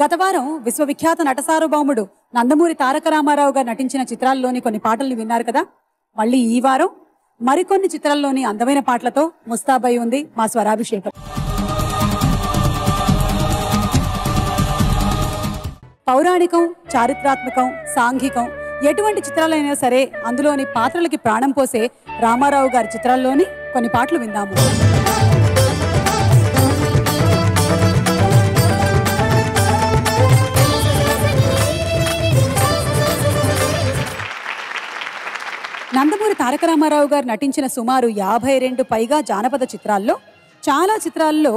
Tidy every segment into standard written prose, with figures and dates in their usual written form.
గత వారం విశ్వవిఖ్యాత నటసార్వభౌముడు నందమూరి తారక రామారావు గారు నటించిన చిత్రాల్లోని కొన్ని పాటల్ని విన్నారు కదా. మళ్ళీ ఈ వారం మరికొన్ని చిత్రాల్లోని అందమైన పాటలతో ముస్తాబై ఉంది మా స్వరాభిషేకం. పౌరాణికం, చారిత్రాత్మకం, సాంఘికం ఎటువంటి చిత్రాలైనా సరే అందులోని పాత్రలకి ప్రాణం పోసే రామారావు గారి చిత్రాల్లోని కొన్ని పాటలు విందాము. నందమూరి తారక రామారావు గారు నటించిన సుమారు 52 పైగా జానపద చిత్రాల్లో చాలా చిత్రాల్లో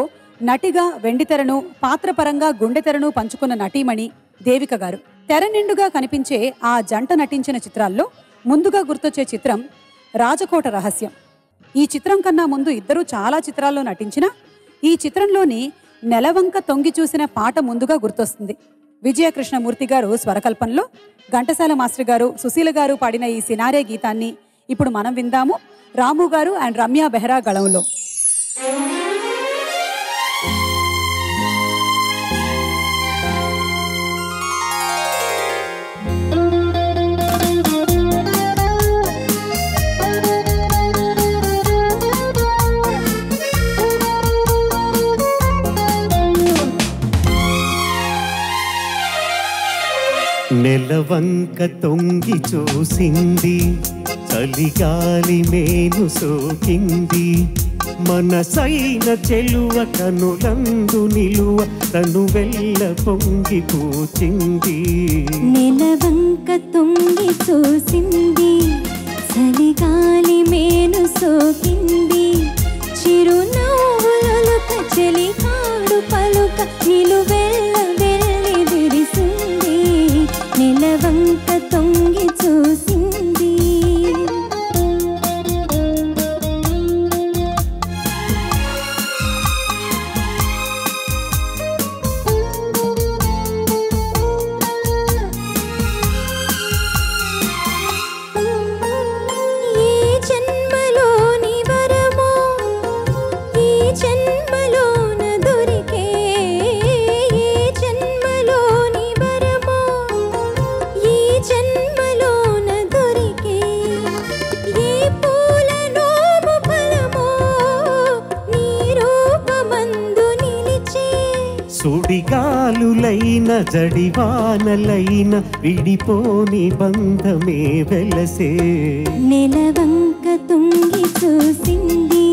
నటిగా వెండితెరను, పాత్రపరంగా గుండెతెరను పంచుకున్న నటీమణి దేవిక గారు. తెర నిండుగా కనిపించే ఆ జంట నటించిన చిత్రాల్లో ముందుగా గుర్తొచ్చే చిత్రం రాజకోట రహస్యం. ఈ చిత్రం కన్నా ముందు ఇద్దరూ చాలా చిత్రాల్లో నటించిన ఈ చిత్రంలోని నెలవంక తొంగి చూసిన పాట ముందుగా గుర్తొస్తుంది. విజయకృష్ణమూర్తి గారు స్వరకల్పంలో ఘంటసాల మాస్టర్ గారు, సుశీల గారు పాడిన ఈ సినారే గీతాన్ని ఇప్పుడు మనం విందాము. రాము గారు అండ్ రమ్య బెహ్రా గళంలో. నెలవంక తొంగి చూసింది, చలిగాలి మేను సోకింది, మనసైన చెలువ కనులందు నిలువ తను వెళ్ళ పొంగి పూచింది. నెలవంక తొంగి చూసింది, చలిగాలి మేను సోకింది, చిరునవ్వులొలుక చెలికాడు పలుక నిలువెల్ల వెళ్ళి విరిసింది. నెలవంక తొంగి చూసింది. సుడిగాలులైన జడివానలైన విడిపోని బంధమే వెలసే. నెలవంక తొంగి చూసింది,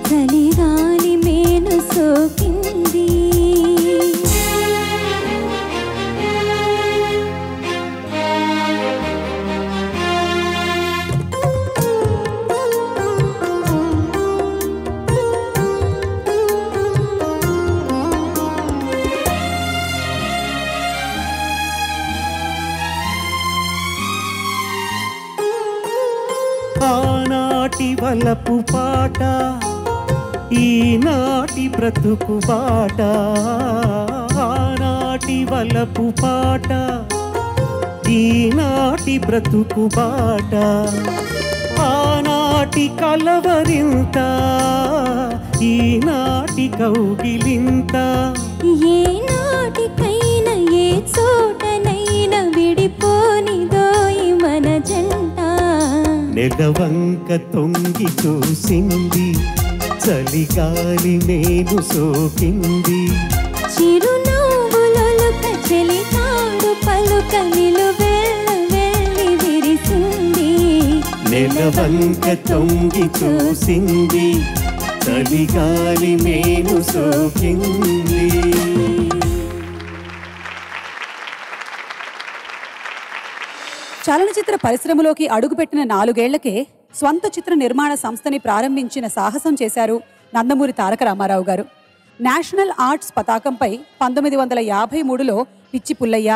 చలిగాలి మేను సోకింది. ఆనాటి వలపు పాట, ఈనాటి బ్రతుకు బాట. ఆనాటి వలపు పాట, ఈనాటి బ్రతుకు బాట. ఆనాటి కలవరింత, ఈనాటి కౌగిలింత. ఏ నాటికైనా ఏ చోటనైనా విడిపోనిదోయి మన జంట. నెలవంక తొంగి చూసింది, చలిగాలి నేను సోకింది, చిరునవ్వులొలుక చెలికాడు పలుక నిలువెల్ల వెళ్ళి విరిసింది. నెలవంక తొంగి చూసింది చలిగాలి మేను సోకింది. చలనచిత్ర పరిశ్రమలోకి అడుగుపెట్టిన 4 ఏళ్లకే స్వంత చిత్ర నిర్మాణ సంస్థని ప్రారంభించిన సాహసం చేశారు నందమూరి తారక రామారావు గారు. నేషనల్ ఆర్ట్స్ పతాకంపై 1953లో పిచ్చి పుల్లయ్య,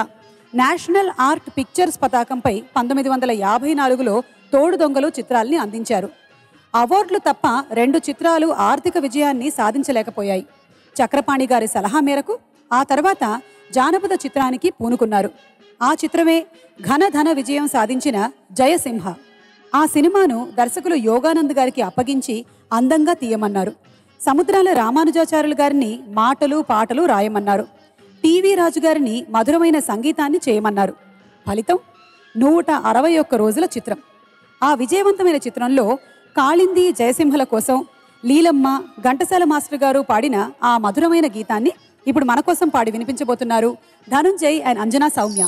నేషనల్ ఆర్ట్ పిక్చర్స్ పతాకంపై 1954లో తోడు దొంగలు చిత్రాల్ని అందించారు. అవార్డులు తప్ప 2 చిత్రాలు ఆర్థిక విజయాన్ని సాధించలేకపోయాయి. చక్రపాణి గారి సలహా మేరకు ఆ తర్వాత జానపద చిత్రానికి పూనుకున్నారు. ఆ చిత్రమే ఘనధన విజయం సాధించిన జయసింహ. ఆ సినిమాను దర్శకులు యోగానంద్ గారికి అప్పగించి అందంగా తీయమన్నారు. సముద్రాల రామానుజాచార్యులు గారిని మాటలు పాటలు రాయమన్నారు. టీవీ రాజు గారిని మధురమైన సంగీతాన్ని చేయమన్నారు. ఫలితం 161 రోజుల చిత్రం. ఆ విజయవంతమైన చిత్రంలో కాళింది జయసింహల కోసం లీలమ్మ, ఘంటసాల మాస్టర్ గారు పాడిన ఆ మధురమైన గీతాన్ని ఇప్పుడు మన కోసం పాడి వినిపించబోతున్నారు ధనుంజయ్ అండ్ అంజనా సౌమ్య.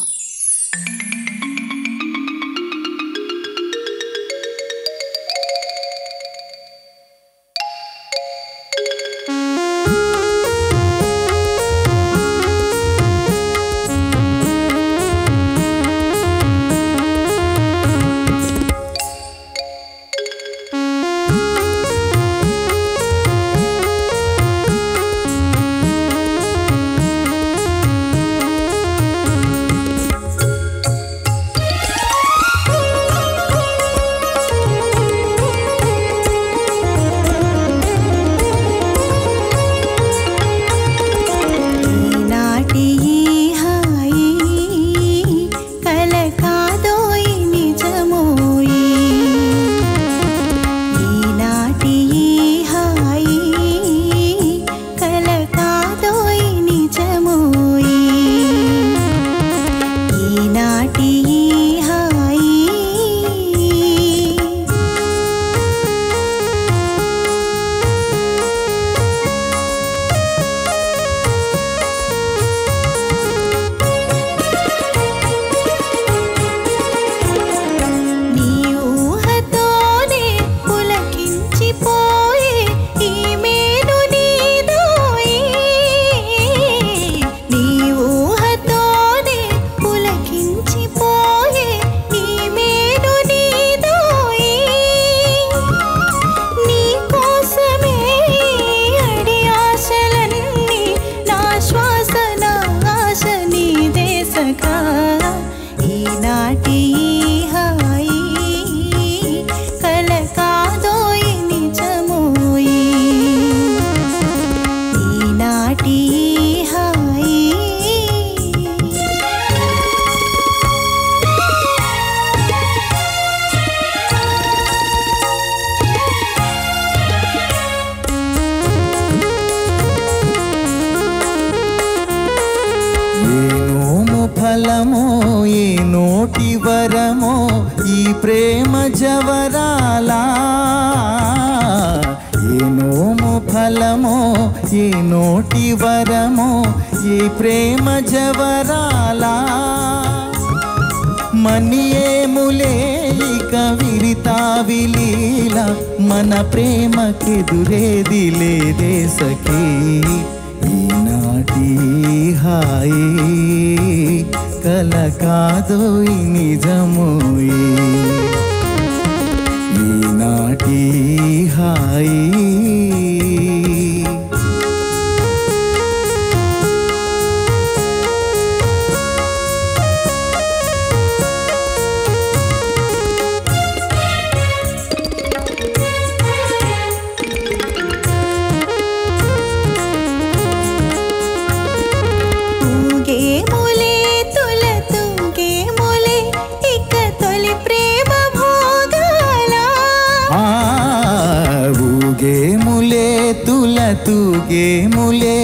ఫలమో ఏ నోటి వరమో ఈ ప్రేమ జవరాలా, ఏ నోము ఫలమో ఏ నోటి వరమో ఈ ప్రేమ జవరాలా, మనియేములే ఇక విరితావిలీల మన ప్రేమకెదురేది లేదే సఖీ, ఈనాటి హాయి కల కాదోయి నిజమోయి, ఈనాటి హాయి తూగేములే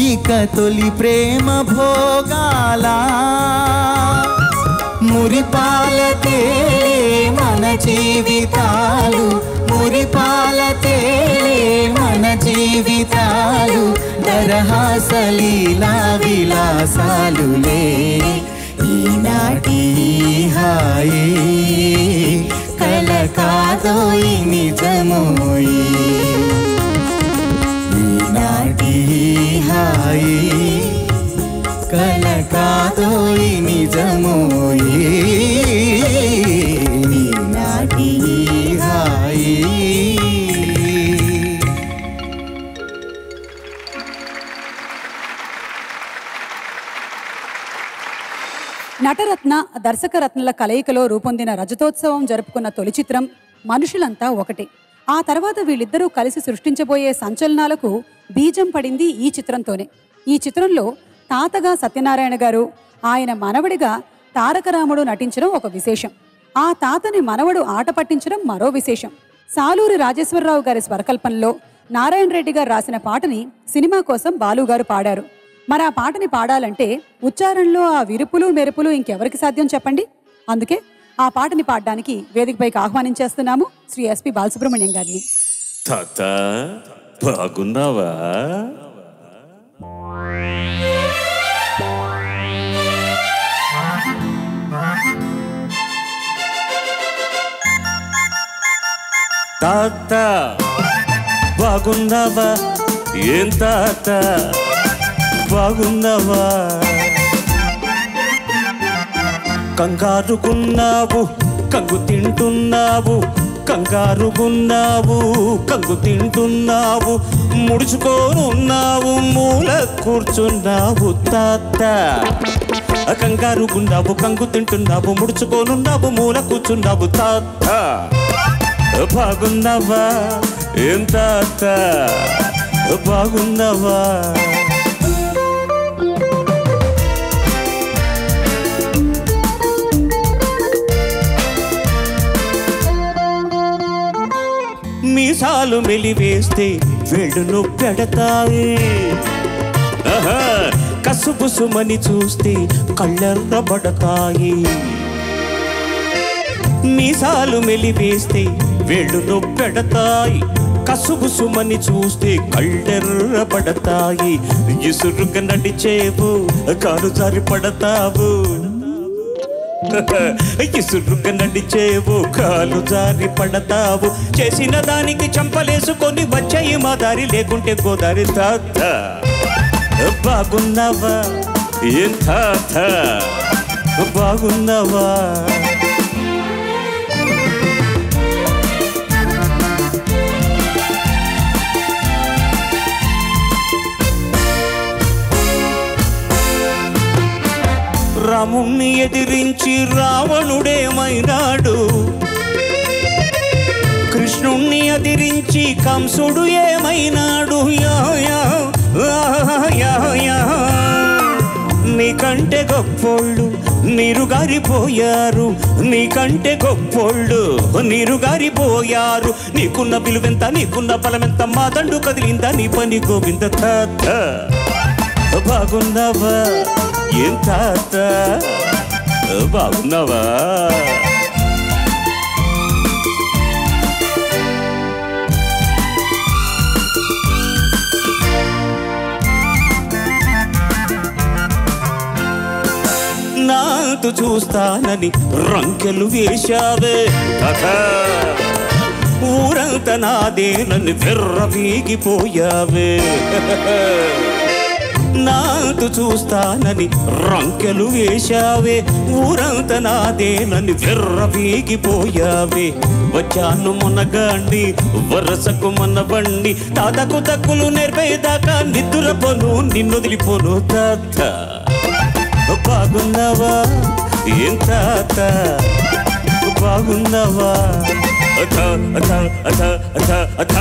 ఇక తొలి ప్రేమ భోగాల, మురిపాల తేలే మన జీవితాలు, మురిపాల తేలే మన జీవితాలు, దరహాసలీలా విలాసాలులే, ఈనాటి హాయి కలకా కాదోయి నిజమోయి ఈనాటి హాయి కల కాదోయి నిజమోయి ఈనాటి హాయి. నటరత్న దర్శకరత్నల కలయికలో రూపొందిన రజతోత్సవం జరుపుకున్న తొలి చిత్రం మనుషులంతా ఒకటే. ఆ తర్వాత వీళ్ళిద్దరూ కలిసి సృష్టించబోయే సంచలనాలకు బీజం పడింది ఈ చిత్రంతోనే. ఈ చిత్రంలో తాతగా సత్యనారాయణ గారు, ఆయన మనవడిగా తారకరాముడు నటించడం ఒక విశేషం. ఆ తాతని మనవడు ఆట పట్టించడం మరో విశేషం. సాలూరి రాజేశ్వరరావు గారి స్వరకల్పనలో నారాయణ రెడ్డి గారు రాసిన పాటని సినిమా కోసం బాలుగారు పాడారు. మరి ఆ పాటని పాడాలంటే ఉచ్చారణలో ఆ విరుపులు మెరుపులు ఇంకెవరికి సాధ్యం చెప్పండి. అందుకే ఆ పాటని పాడడానికి వేదికపైకి ఆహ్వానించేస్తున్నాము శ్రీ ఎస్పి బాలసుబ్రహ్మణ్యం గారిని. తాత బాగున్నావా? తాత బాగున్నావా? ఏం తాత బాగున్నావా? కంగారుగున్నావు కంగు తింటున్నావు, కంగారుగున్నావు కంగు తింటున్నావు, ముడుచుకోనున్నావు మూల కూర్చున్నావు తాత. కంగారుగున్నావు కంగు తింటున్నావు, ముడుచుకోనున్నావు మూల కూర్చున్నావు తాత. బాగున్నావా? ఏం తాత బాగున్నావా? మీసాలు మెలివేస్తే వేళ్ళను పెడతాయి, కసుబుసుమని చూస్తే కళ్ళెర్రబడతాయి. మీసాలు మెలివేస్తే వేళ్ళను పెడతాయి, కసుబుసుమని చూస్తే కళ్ళెర్రబడతాయి. ఇసురుగా నడిచేవు కారు జారి పడతావు, ఇసురుగా నడిచేవు కాలు జారి పడతావు. చేసిన దానికి చంపలేసుకొని వచ్చాయి మా దారి, లేకుంటే గోదారి తాత. బాగున్నావా? ఏం తాత బాగున్నావా? రాముణ్ణి ఎదిరించి రావణుడేమైనాడు, కృష్ణుణ్ణి ఎదిరించి కంసుడు ఏమైనాడు. నీకంటే గొప్పోళ్ళు నీరుగారిపోయారు, నీకంటే గొప్పోళ్ళు నీరుగారిపోయారు. నీకున్న విలువెంత నీకున్న బలమెంత, మా దండు కదిలిందా నీ పని గోవింద తాత. బాగున్నావా? ఏం తాత బాగున్నావా? నాతో చూస్తానని రంకెలు వేశావే కథ, ఊరంతా నాదేనని వెర్రవీగిపోయావే. నాతో చూస్తానని రంకెలు వేశావే, ఊరంతా నాదేనని వెర్రవీగిపోయావే. వచ్చాను మునగాండి వరసకు మనబండి, తాతకు తక్కులు నేర్పేదాకా నిద్రపోను నిన్నొదిలిపోను తాత. బాగున్నావా? ఏం తాత బాగున్నావా? అథ అథ అథ అథ అథ.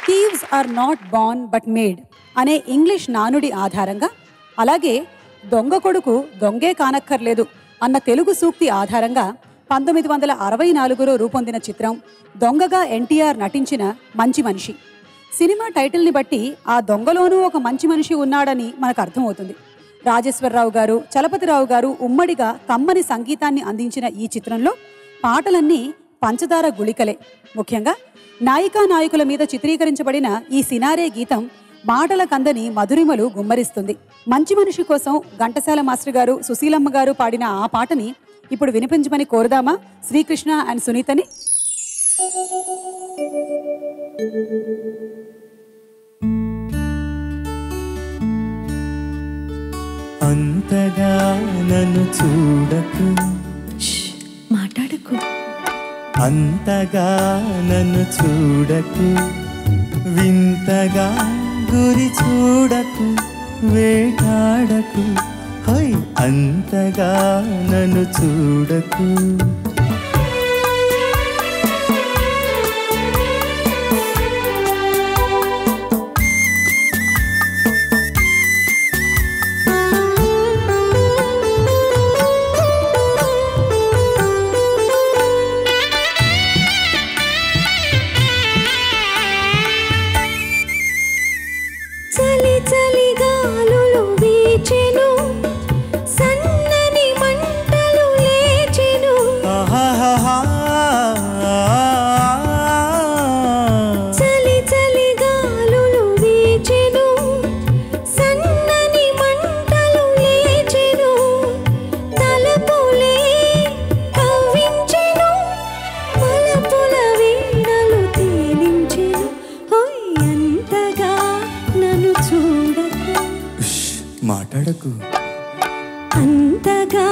Thieves are not born but made అనే ఇంగ్లీష్ నానుడి ఆధారంగా, అలాగే దొంగ కొడుకు దొంగే కానక్కర్లేదు అన్న తెలుగు సూక్తి ఆధారంగా 1964లో రూపొందిన చిత్రం దొంగగా ఎన్టీఆర్ నటించిన మంచి మనిషి. సినిమా టైటిల్ని బట్టి ఆ దొంగలోనూ ఒక మంచి మనిషి ఉన్నాడని మనకు అర్థమవుతుంది. రాజేశ్వరరావు గారు, చలపతిరావు గారు ఉమ్మడిగా కమ్మని సంగీతాన్ని అందించిన ఈ చిత్రంలో పాటలన్నీ పంచదార గుళికలే. ముఖ్యంగా నాయికా నాయకుల మీద చిత్రీకరించబడిన ఈ సినారే గీతం మాటల కందని మధురిమలు గుమ్మరిస్తుంది. మంచి మనిషి కోసం ఘంటసాల మాస్టర్ గారు, సుశీలమ్మ గారు పాడిన ఆ పాటని ఇప్పుడు వినిపించమని కోరుదామా శ్రీకృష్ణ అండ్ సునీతని? అంతగా నన్ను చూడకు, మాట్లాడకు. అంతగా నన్ను చూడకు, వింతగా గురి చూడకు, వేటాడకు, హై అంతగా నన్ను చూడకు. మాట్లాడకు, అంతగా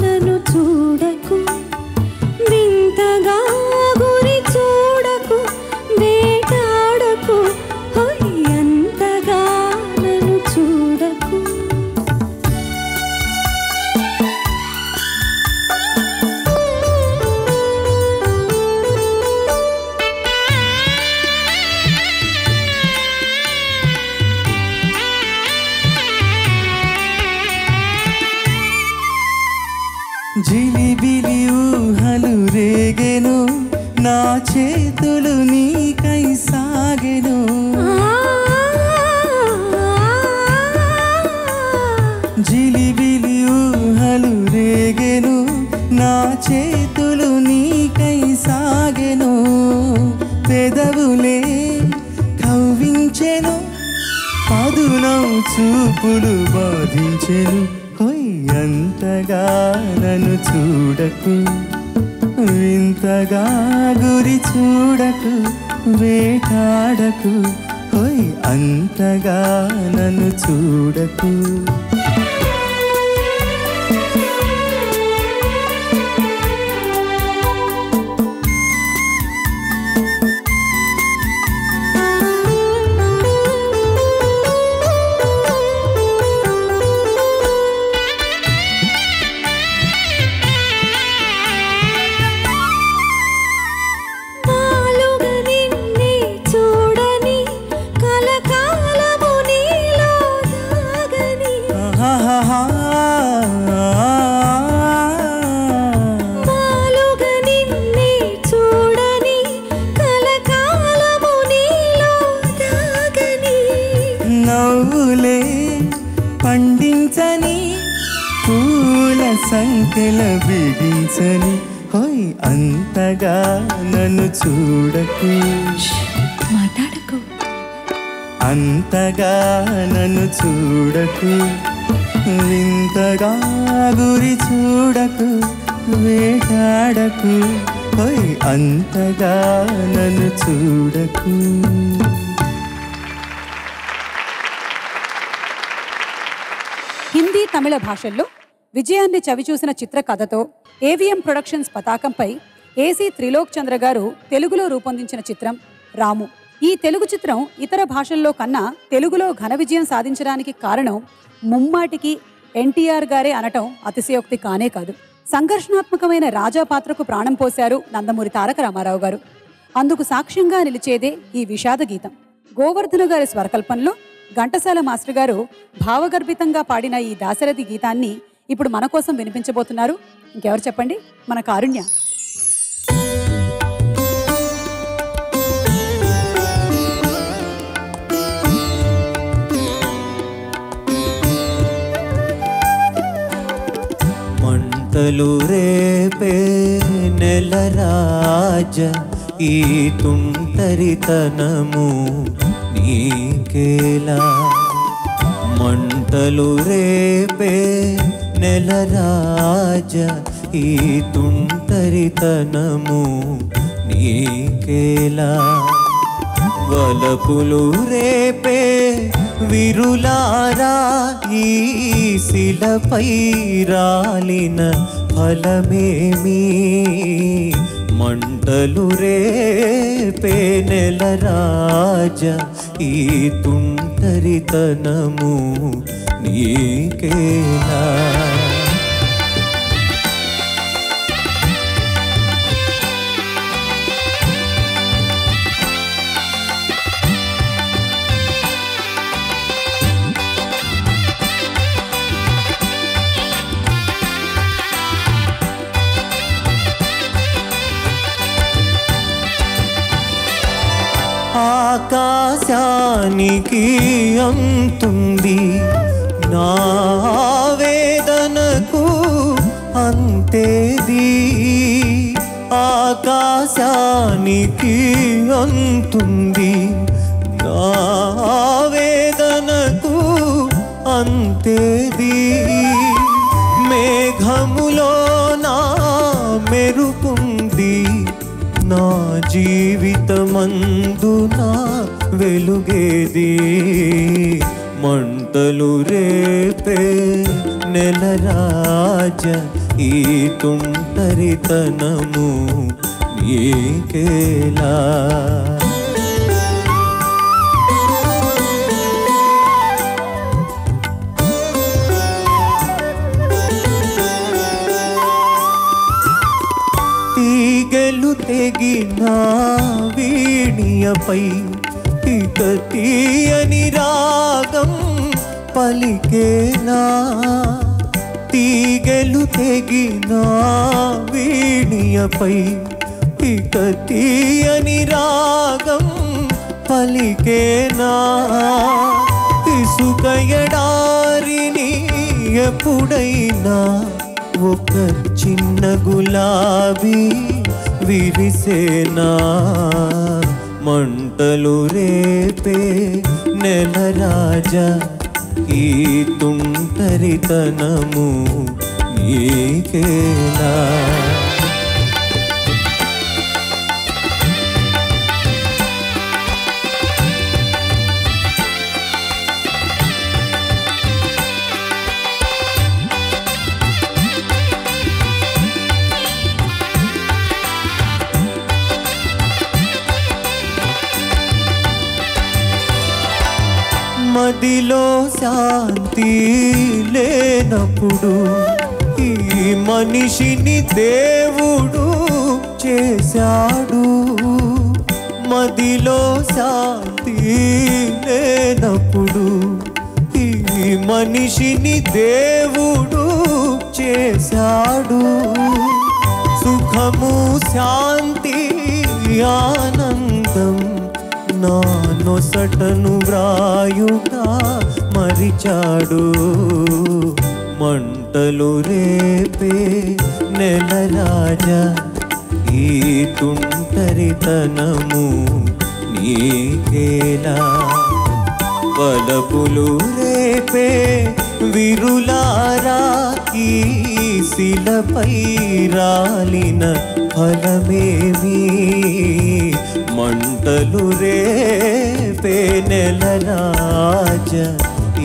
నన్ను చూడకు, వింతగా గురి చూడకు, వేటాడకు, అంతగా నన్ను చూడకు. జిలిబిలి ఊహలు రేగెను, నా చేతులు నీకై సాగెను. జిలిబిలి ఊహలు రేగెను, నా చేతులు నీకై సాగెను. పెదవులే కవ్వించెను, పదునౌ చూపులు బాధించెను. అంతగా నన్ను చూడకు, వింతగా గురి చూడకు, వేటాడకు, అంతగా నన్ను చూడకు. నవ్వులే పండించని, పూల సంఖ్యల బిగించని, అంతగా నన్ను చూడకు. మాట్లాడకు, అంతగా నన్ను చూడకు, వింతగా గురి చూడకు, వేటాడకు, అంతగా నన్ను చూడకు. హిందీ, తమిళ భాషల్లో విజయాన్ని చవిచూసిన చిత్ర కథతో ఏవిఎం ప్రొడక్షన్స్ పతాకంపై ఏసీ త్రిలోక్ చంద్ర గారు తెలుగులో రూపొందించిన చిత్రం రాము. ఈ తెలుగు చిత్రం ఇతర భాషల్లో కన్నా తెలుగులో ఘన విజయం సాధించడానికి కారణం ముమ్మాటికి ఎన్టీఆర్ గారే అనటం అతిశయోక్తి కానే కాదు. సంఘర్షణాత్మకమైన రాజా పాత్రకు ప్రాణం పోశారు నందమూరి తారక రామారావు గారు. అందుకు సాక్ష్యంగా నిలిచేదే ఈ విషాద గీతం. గోవర్ధన గారి స్వరకల్పంలో ఘంటసాల మాస్టర్ గారు భావగర్భితంగా పాడిన ఈ దాశరథి గీతాన్ని ఇప్పుడు మన కోసం వినిపించబోతున్నారు. ఇంకెవరు చెప్పండి, మన కారుణ్య. మంటలు రేపే నెలరాజ ఈ తుంటరితనము నీ నీకేలా మంటలు రేపే నెలరాజ ఈ తుంటరితనము నీకేలా వలపులు రేపే విరులారా ఈ శిలపై రాలిన ఫలమేమి మంటలు రేపే నెలరాజ ఈ తుంటరితనము నీకేలా ఆకాశానికి అంతుంది నా వేదనకు అంతేది ఆకాశానికి అంతుంది నా వేదనకు అంతేది మేఘములో నా మెరుపుంది నా జీవితమందు నా వెలుగేది మంటలు రేపే నెలరాజ ఈ తుంటరితనము నీకేలా తీగలు తెగిన వీణియపై ఇక తీయని రాగం పలికేనా తీగలు తెగిన వీణియపై ఇక తీయని రాగం పలికేనా ఇసుక ఎడారిని ఎప్పుడైనా ఒక చిన్న గులాబీ విరిసేనా మంటలు రేపే నెలరాజ ఈ తుంటరితనము నీకేలా మదిలో శాంతి లేనప్పుడు ఈ మనిషిని దేవుడు చేశాడు మదిలో శాంతి లేనప్పుడు ఈ మనిషిని దేవుడు చేశాడు సుఖము శాంతి ఆనందం నా నొసటను వ్రాయుగా మరిచాడు మంటలు రేపే నెలరాజ ఈ తుంటరితనము నీకేలా వలపులు రేపే విరులారా ఈ శిలపై రాలిన ఫలమేమి మంటలు రేపే నెలరాజ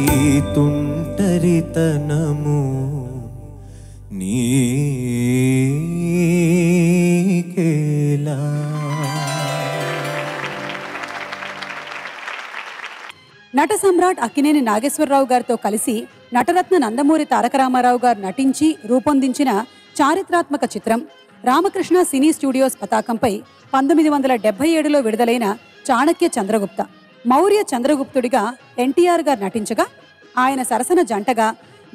ఈ తుంటరితనము నీకేలా నట సమ్రాట్ అక్కినేని నాగేశ్వరరావు గారితో కలిసి నటరత్న నందమూరి తారక రామారావు గారు నటించి రూపొందించిన చారిత్రాత్మక చిత్రం రామకృష్ణ సినీ స్టూడియోస్ పతాకంపై 1977లో విడుదలైన చాణక్య చంద్రగుప్త. మౌర్య చంద్రగుప్తుడిగా ఎన్టీఆర్ గారు నటించగా ఆయన సరసన జంటగా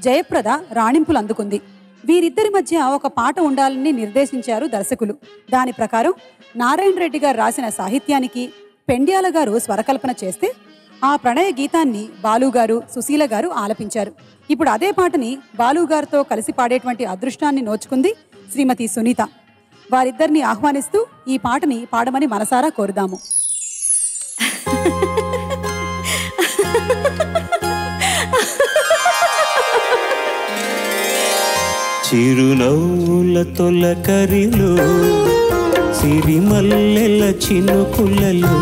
జయప్రద రాణింపులు అందుకుంది. వీరిద్దరి మధ్య ఒక పాట ఉండాలని నిర్దేశించారు దర్శకులు. దాని ప్రకారం నారాయణ రెడ్డి గారు రాసిన సాహిత్యానికి పెండ్యాల గారు స్వరకల్పన చేస్తే ఆ ప్రణయ గీతాన్ని బాలుగారు సుశీల గారు ఆలపించారు. ఇప్పుడు అదే పాటని బాలుగారితో కలిసి పాడేటువంటి అదృష్టాన్ని నోచుకుంది శ్రీమతి సునీత. వారిద్దరిని ఆహ్వానిస్తూ ఈ పాటని పాడమని మనసారా కోరుదాము. చిరునవ్వుల తొలకరిలో సిరిమల్లెల చినుకులలో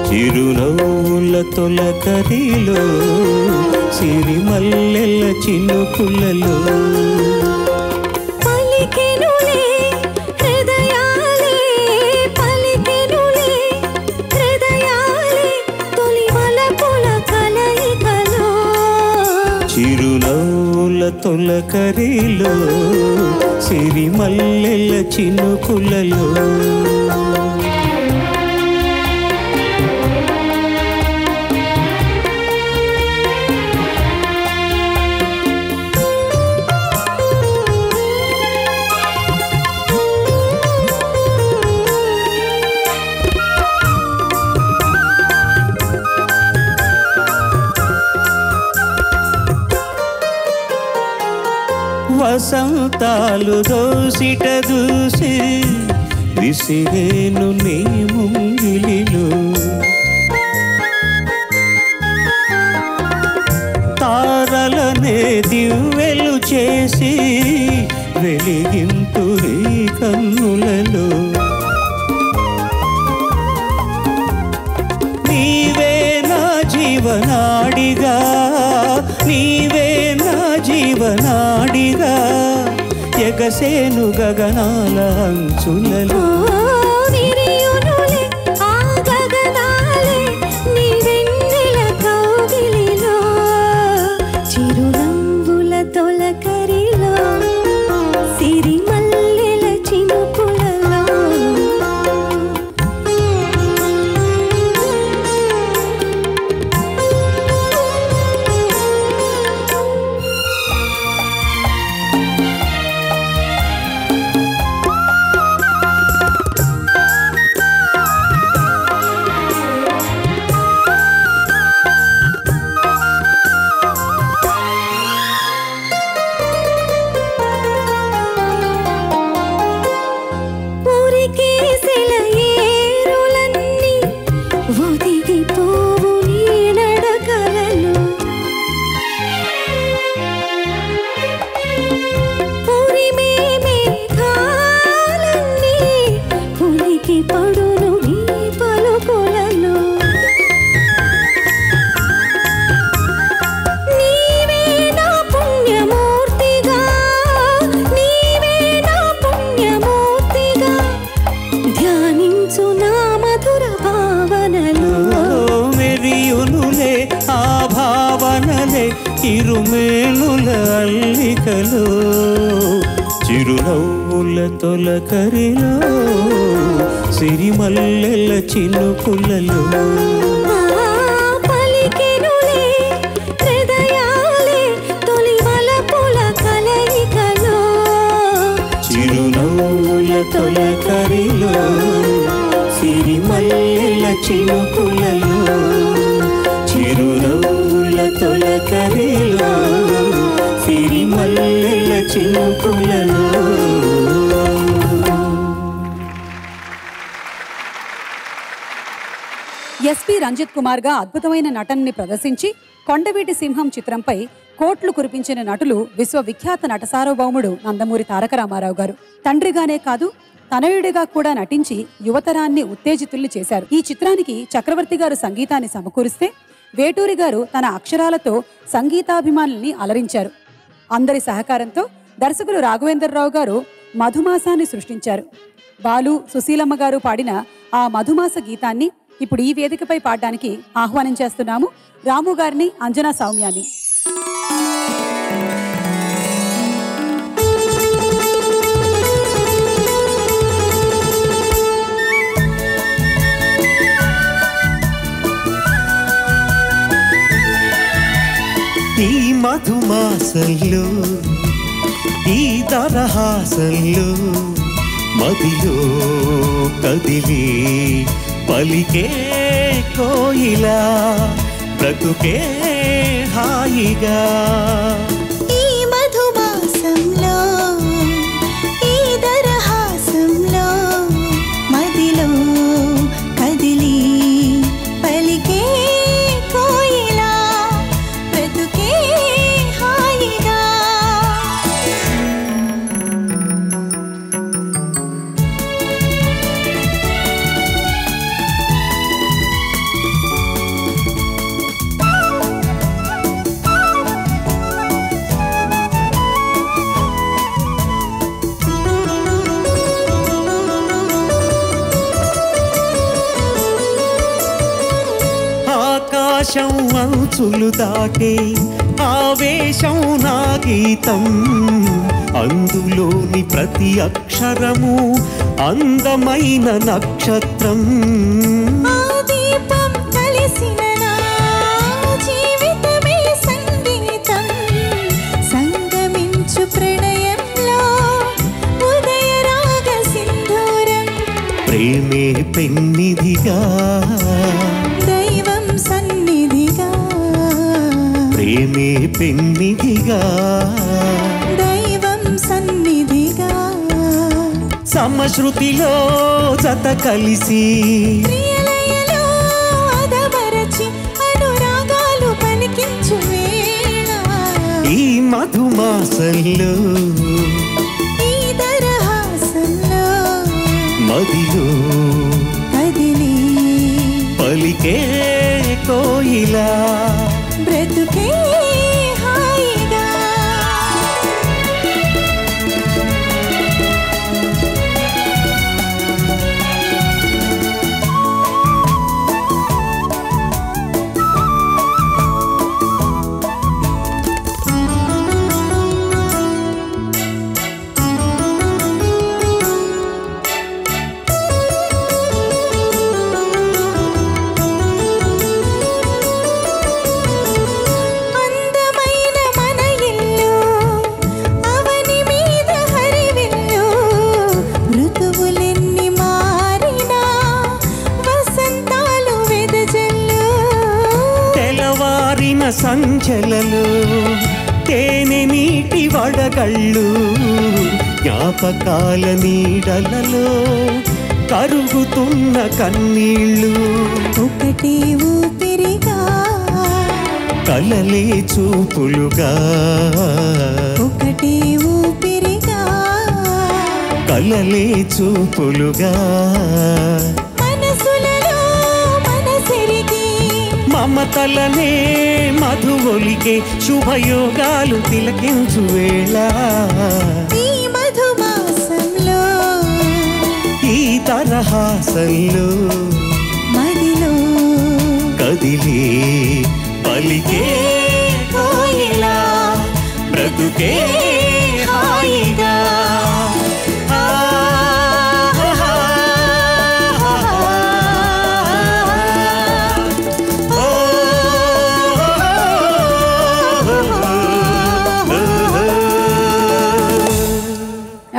చిరునవ్వుల తొలకరిలో సిరిమల్లెల చినుకులలో చిరునవ్వుల తొలకరిలో సిరిమల్లెల చినుకులలో వసంతాలు దోసిట దూసి విసిరేను నీ ముంగిలిలో తారలనే దివ్వెలు చేసి వెలిగింతు నీ కన్నులలో నీవే నా జీవనాడిగా నీవే నా జీవనాడిగా ఎగసేను గగనాల అంచులలో చిరునవ్వుల తొలకరిలో సిరిమల్లెల చినుకులలో ఇరుమేనుల అల్లికలో చిరునవ్వుల తొలకరిలో సిరిమల్లెల చినుకులలో చిరునవ్వుల తొలకరిలో సిరిమల్లెల చినుకులలో చిరునవ్వుల తొలకరిలో సిరిమల్లెల చినుకులలో ఎస్పి రంజిత్ కుమార్ గా అద్భుతమైన నటనని ప్రదర్శించి కొండవీటి సింహం చిత్రంపై కోట్లు కురిపించిన నటులు విశ్వవిఖ్యాత నట సార్వభౌముడు నందమూరి తారక రామారావు గారు. తండ్రిగానే కాదు తనయుడిగా కూడా నటించి యువతరాన్ని ఉత్తేజితుల్ని చేశారు. ఈ చిత్రానికి చక్రవర్తి గారు సంగీతాన్ని సమకూరిస్తే వేటూరి గారు తన అక్షరాలతో సంగీతాభిమానుల్ని అలరించారు. అందరి సహకారంతో దర్శకులు రాఘవేంద్రరావు గారు మధుమాసాన్ని సృష్టించారు. బాలు, సుశీలమ్మ గారు పాడిన ఆ మధుమాస గీతాన్ని ఇప్పుడు ఈ వేదికపై పాడడానికి ఆహ్వానం చేస్తున్నాము రాము గారిని, అంజనా సౌమ్యాని. ఈ మధుమాసంలో ఈ దరహాసంలో మదిలో కదిలి పలికే కోయిలా బ్రతుకే హాయిగా ఈ మధుమాసంలో ఈ దరహాసంలో మదిలో కదిలి పలికే కోయిలా అంచులు దాటే ఆవేశం నా గీతం అందులోని ప్రతి అక్షరము అందమైన నక్షత్రం ఆ దీపం కలిసిన నా జీవితమే సంగీతం సంగమించు ప్రణయంలో ఉదయ రాగ సింధూరం ప్రేమే పెన్నిధిగా దైవం సన్నిధిగా ప్రేమే పెన్నిధిగా దైవం సన్నిధిగా సమశ్రుతిలో జత కలిసి ప్రియలయలో అదమరచి అనురాగాలు పలికించు వేళ ఈ మధుమాసంలో ఈ దరహాసంలో మదిలో కదిలి పలికే కోయిలా బ్రతుకే హాయిగా అందమైన మన ఇల్లు అవని మీద హరివిల్లు ఋతువులెన్ని మారినా వసంతాలు వెదజల్లు తెలవారిన సంచలలో తేనె నీటి వడగళ్ళు జ్ఞాపకాల నీడలలో కరుగుతున్న కన్నీళ్ళు ఒకటి ఊపిరిగా కలలే చూపులుగా ఒకటి ఊపిరిగా కలలే చూపులుగా మనసులలో మనసెరిగి మమతలనే మధువొలికే శుభయోగాలు తిలకించు వేళ ఈ మధుమాసంలో ఈ తరహాసంలో మదిలో కదిలి పలికే కోయిలా బ్రతుకే హాయిగా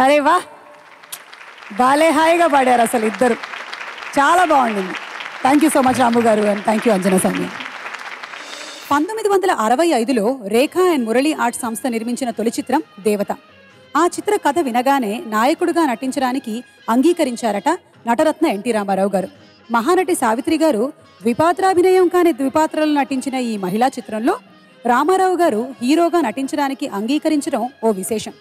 అరే వా బాలే హాయిగా పాడారు అసలు ఇద్దరు చాలా బాగుండింది. Thank you so much Ramu గారు and thank you Anjana Soumya. 1965లో రేఖా అండ్ మురళీ ఆర్ట్స్ సంస్థ నిర్మించిన తొలి చిత్రం దేవత. ఆ చిత్ర కథ వినగానే నాయకుడిగా నటించడానికి అంగీకరించారట నటరత్న ఎన్టీ రామారావు గారు. మహానటి సావిత్రి గారు ద్విపాత్రాభినయం కాని ద్విపాత్రలు నటించిన ఈ మహిళా చిత్రంలో రామారావు గారు హీరోగా నటించడానికి అంగీకరించడం ఓ విశేషం.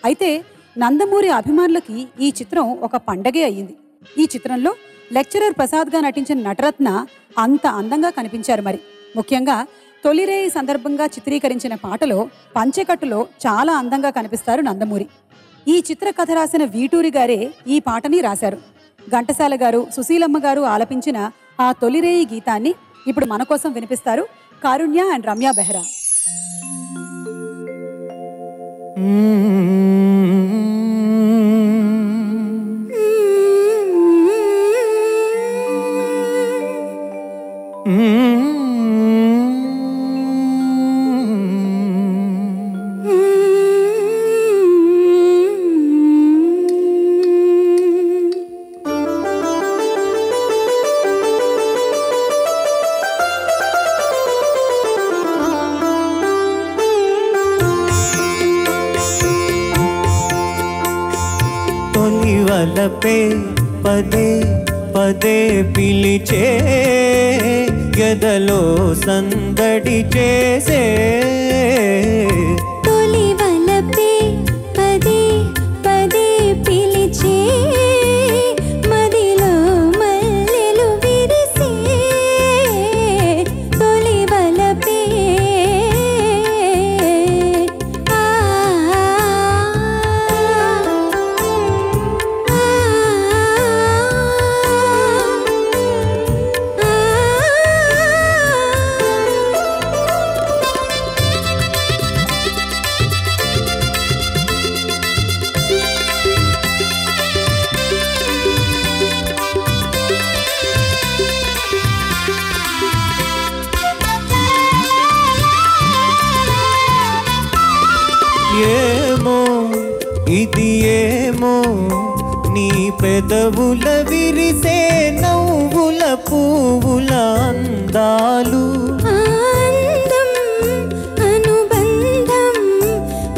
అయితే నందమూరి అభిమానులకి ఈ చిత్రం ఒక పండగే అయ్యింది. ఈ చిత్రంలో లెక్చరర్ ప్రసాద్గా నటించిన నటరత్న అంత అందంగా కనిపించారు. మరి ముఖ్యంగా తొలిరేయి సందర్భంగా చిత్రీకరించిన పాటలో పంచెకట్టులో చాలా అందంగా కనిపిస్తారు నందమూరి. ఈ చిత్ర కథ రాసిన వీటూరి గారే ఈ పాటని రాశారు. ఘంటసాల గారు, సుశీలమ్మ గారు ఆలపించిన ఆ తొలిరేయి గీతాన్ని ఇప్పుడు మన కోసం వినిపిస్తారు కారుణ్య అండ్ రమ్య బెహ్రా. తొలివలపే పదే పదే పిలిచే గదలో సందడి చేసే తొలివలపే పదే పదే పిలిచే మదిలో మల్లెలు విరిసే తొలివలపే ఏమో ఇది ఏమో నీ పెదవుల విరిసే నవ్వుల పువ్వుల అందాలు ఆనందం అనుబంధం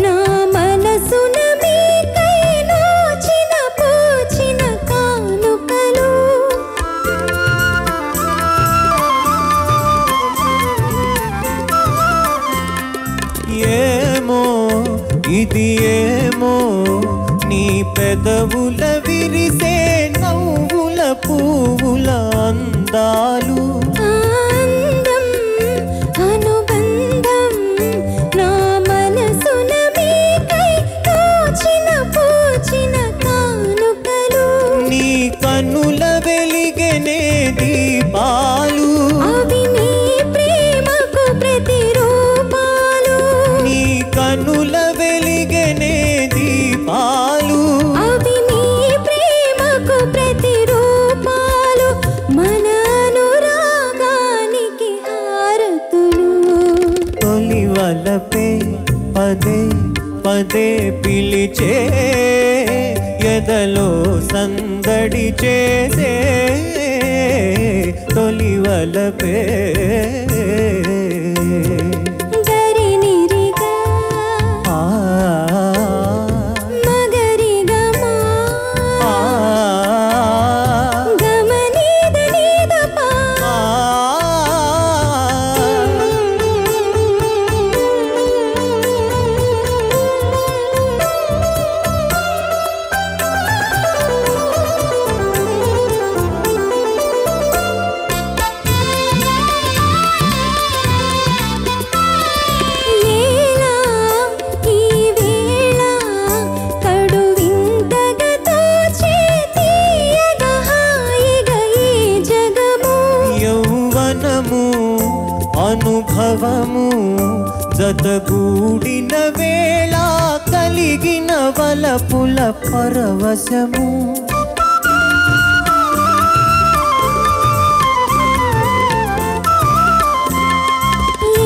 నా మనసున మీకై నోచిన పూచిన కానుకలు ఏమో ఇది ఏమో నీ పెదవుల విరిసే నవ్వుల పువ్వుల అందాలు ఆనందం అనుబంధం నా మనసున మీకై నోచిన పూచిన కానుకలు నీ కన్నుల వెలిగెనే దీపాలు అవి నీ ప్రేమకు ప్రతిరూపాలు నీ కన్నుల వెలిగెనే దీపాలు అవి నీ ప్రేమకు ప్రతిరూపాలు మన అనురాగానికి హారతులు తొలి వలపే పదే పదే పిలిచే ఎదలో సందడి చేసే తొలి వలపే గరినిరిగా ఆ మగరిగమా ఆ గమనీద నీదపా ఏలా ఈ వేళ కడు వింతగా తోచే తీయగా హాయిగా ఈ జగము యౌవనము అనుభవము జతగూడిన వేళ కలిగిన వలపుల పరవశము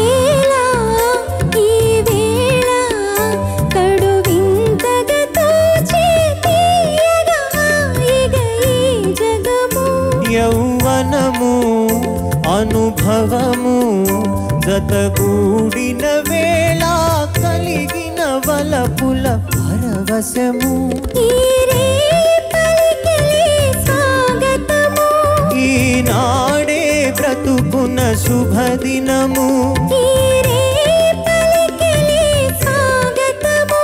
ఏలా ఈ వేళ కడు వింతగా తోచే తీయగా హాయిగా ఈ జగము యౌవనము అనుభవము జతగూడిన వేళ కలిగిన వలపుల పరవశము ఈ రే పలికిలే స్వాగతము ఈనాడే బ్రతుకున శుభదినము ఈ రే పలికిలే స్వాగతము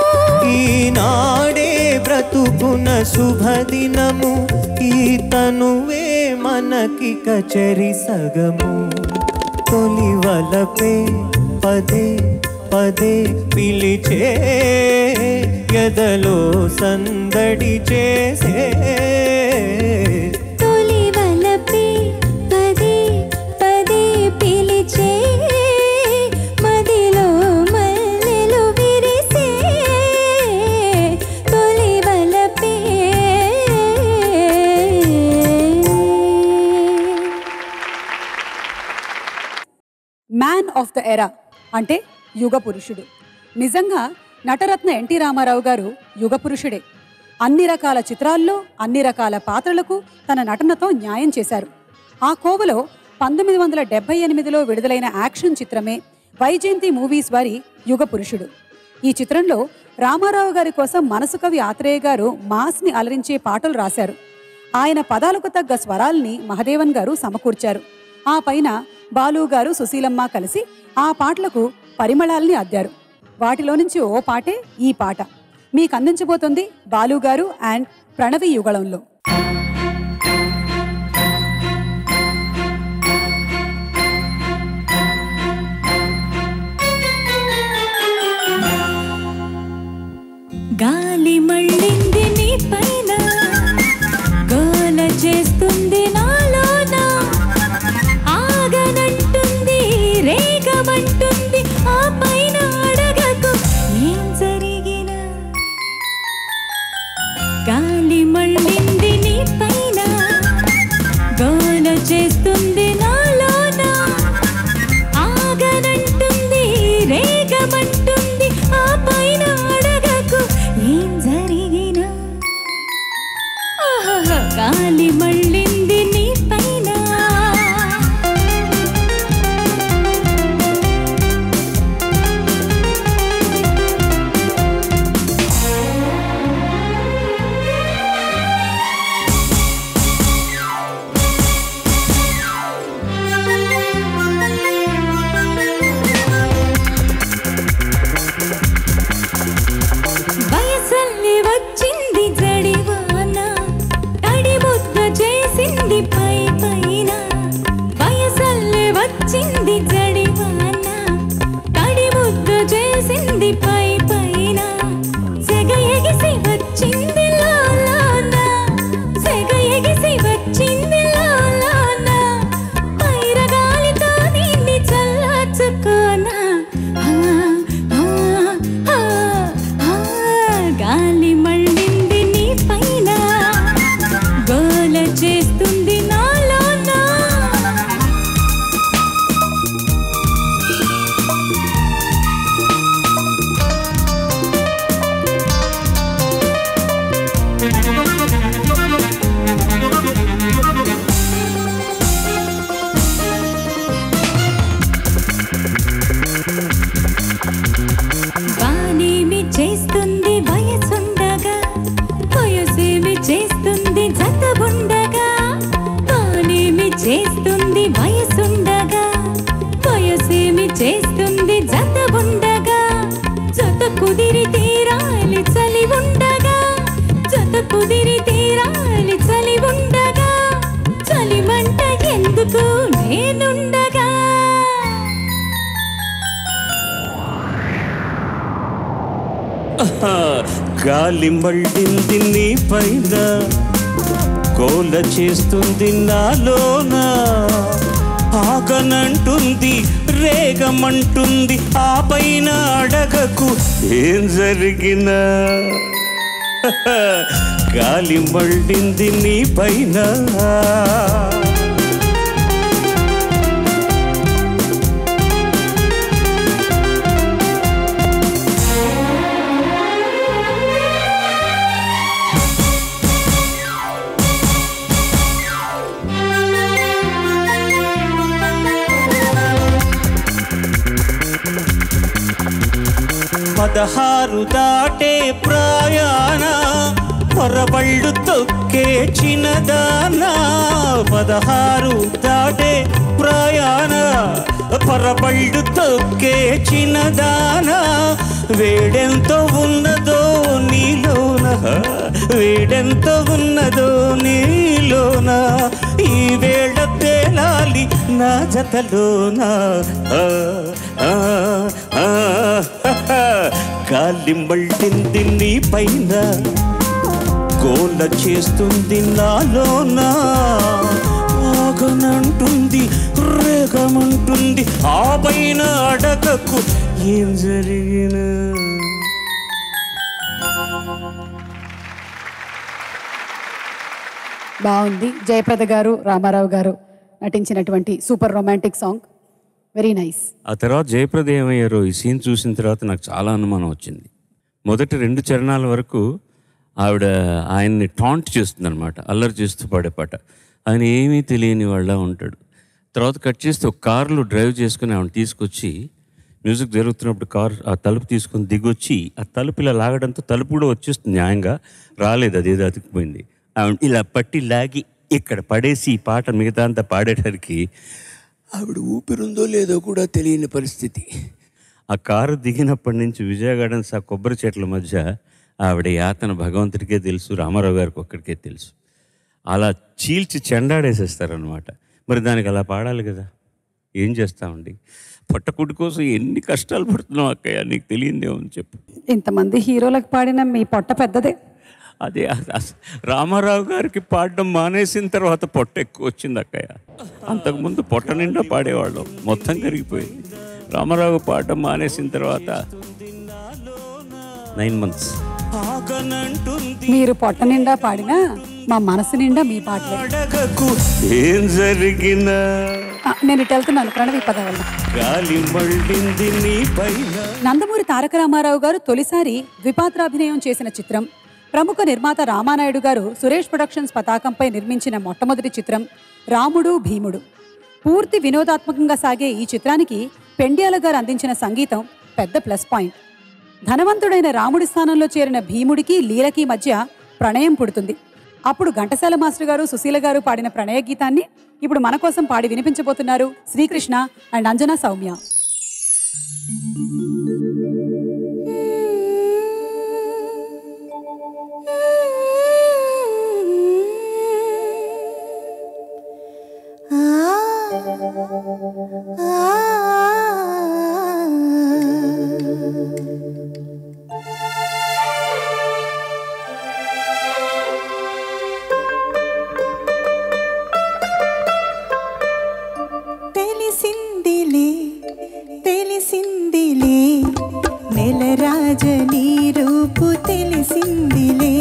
ఈనాడే బ్రతుకున శుభదినము ఈ తనువే మనకిక చెరి సగము తొలి వలపే పదే పదే పిలిచే ఎదలో సందడి చేసే తొలి వలపే పదే పదే పిలిచే మదిలో మల్లెలు విరిసే తొలి వలపే మ్యాన్ ఆఫ్ ద ఎరా అంటే యుగ పురుషుడు. నిజంగా నటరత్న ఎన్టీ రామారావు గారు యుగ పురుషుడే. అన్ని రకాల చిత్రాల్లో అన్ని రకాల పాత్రలకు తన నటనతో న్యాయం చేశారు. ఆ కోవలో 1978లో విడుదలైన యాక్షన్ చిత్రమే వైజయంతి మూవీస్ వారి యుగ పురుషుడు. ఈ చిత్రంలో రామారావు గారి కోసం మనసు కవి ఆత్రేయ గారు మాస్ని అలరించే పాటలు రాశారు. ఆయన పదాలకు తగ్గ స్వరాల్ని మహదేవన్ గారు సమకూర్చారు. ఆ పైన బాలు గారు సుశీలమ్మ కలిసి ఆ పాటలకు పరిమళాల్ని అద్దారు. వాటిలో నుంచి ఓ పాటే ఈ పాట మీకు అందించబోతుంది బాలు గారు అండ్ ప్రణవి యుగళంలో. గాలి మళ్ళింది నీ పైన గోల చేస్తుంది నాలోన ఆగనంటుంది రేగమంటుంది ఆ పైన అడగకు ఏం జరిగినా గాలి మళ్ళింది నీ పైన గోల చేస్తుంది నాలోన ఆగనంటుంది రేగమంటుంది ఆ పైన కుదిరి తీరాలి చలి ఉండగా, జత కుదిరి తీరాలి చలి ఉండగా, చలి మంట ఎందుకు నేనుండగా. గాలి మళ్ళింది నీ పైన, గోల చేస్తుంది నాలోన, ఆగనంటుంది రేగమంటుంది ఆ పైన అడగకు ఏం జరిగినా. గాలి మళ్ళింది నీ పైన. పదహారు దాటే ప్రయాణ పొరబళ్ళు తొక్కే చిన్నదానా, 16 దాటే ప్రయాణ పొరబళ్ళు తొక్కే చిన్నదానా, వేడెంతో ఉన్నదో నీలోన, వేడెంతో ఉన్నదో నీలోన, ఈ వేళ తేలాలి నా జతలోన. గాలి మళ్ళింది నీ పైన, గోల చేస్తుంది నాలోన, ఆగనంటుంది రేగమంటుంది ఆ పైన అడగకు ఏం జరిగినా. బాగుంది. జయప్రద గారు, రామారావు గారు నటించినటువంటి super romantic song, very nice. ఆ తర్వాత జయప్రద ఏమయ్యారో ఈ సీన్ చూసిన తర్వాత నాకు చాలా అనుమానం వచ్చింది. మొదటి 2 చరణాల వరకు ఆవిడ ఆయన్ని టాంట్ చేస్తుందన్నమాట, అల్లరి చేస్తూ పాడే పాట. ఆయన ఏమీ తెలియని వాళ్ళ ఉంటాడు. తర్వాత కట్ చేస్తే ఒక కారులో డ్రైవ్ చేసుకుని ఆవిడ తీసుకొచ్చి మ్యూజిక్ జరుగుతున్నప్పుడు కారు ఆ తలుపు తీసుకొని దిగొచ్చి ఆ తలుపు ఇలా లాగడంతో తలుపు కూడా వచ్చేస్తుంది. న్యాయంగా రాలేదు, అదేదో అతికిపోయింది. ఆవిడ ఇలా పట్టి లాగి ఇక్కడ పడేసి ఈ పాట మిగతా అంతా పాడేటానికి ఆవిడ ఊపిరుందో లేదో కూడా తెలియని పరిస్థితి. ఆ కారు దిగినప్పటి నుంచి విజయ గార్డెన్స్ ఆ కొబ్బరి చెట్ల మధ్య ఆవిడ యాతన భగవంతుడికే తెలుసు, రామారావు గారికి ఒక్కడికే తెలుసు. అలా చీల్చి చెండాడేసేస్తారనమాట. మరి దానికి అలా పాడాలి కదా, ఏం చేస్తామండి? పట్టకుడి కోసం ఎన్ని కష్టాలు పడుతున్నావు అక్కయ్య, నీకు తెలియదేమో అని చెప్పు. ఇంతమంది హీరోలకు పాడిన మీ పొట్ట పెద్దదే. అదే రామారావు గారికి పాడడం మానేసిన తర్వాత పొట్ట ఎక్కువ వచ్చింది అక్కయ్య. అంతకుముందు పొట్ట నిండా పాడేవాళ్ళం, మొత్తం కరిగిపోయింది. రామారావు పాడడం మానేసిన తర్వాత 9 months. మీరు పొట్ట నిండా పాడినా మా మనసు నిండా మీ పాటలే. ఏం జరిగినా నేను ఇటు వెళ్తున్నాను, ప్రణవి పద వల్ల. నందమూరి తారక రామారావు గారు తొలిసారి ద్విపాత్రాభినయం చేసిన చిత్రం, ప్రముఖ నిర్మాత రామానాయుడు గారు సురేష్ ప్రొడక్షన్స్ పతాకంపై నిర్మించిన మొట్టమొదటి చిత్రం రాముడు భీముడు. పూర్తి వినోదాత్మకంగా సాగే ఈ చిత్రానికి పెండ్యాల గారు అందించిన సంగీతం పెద్ద ప్లస్ పాయింట్. ధనవంతుడైన రాముడి స్థానంలో చేరిన భీముడికి లీలకి మధ్య ప్రణయం పుడుతుంది. అప్పుడు ఘంటసాల మాస్టర్ గారు, సుశీల గారు పాడిన ప్రణయ గీతాన్ని ఇప్పుడు మన కోసం పాడి వినిపించబోతున్నారు శ్రీకృష్ణ అండ్ అంజనా సౌమ్య. తెలిసిందిలే నెలరాజని రూపు తెలిసిందిలే,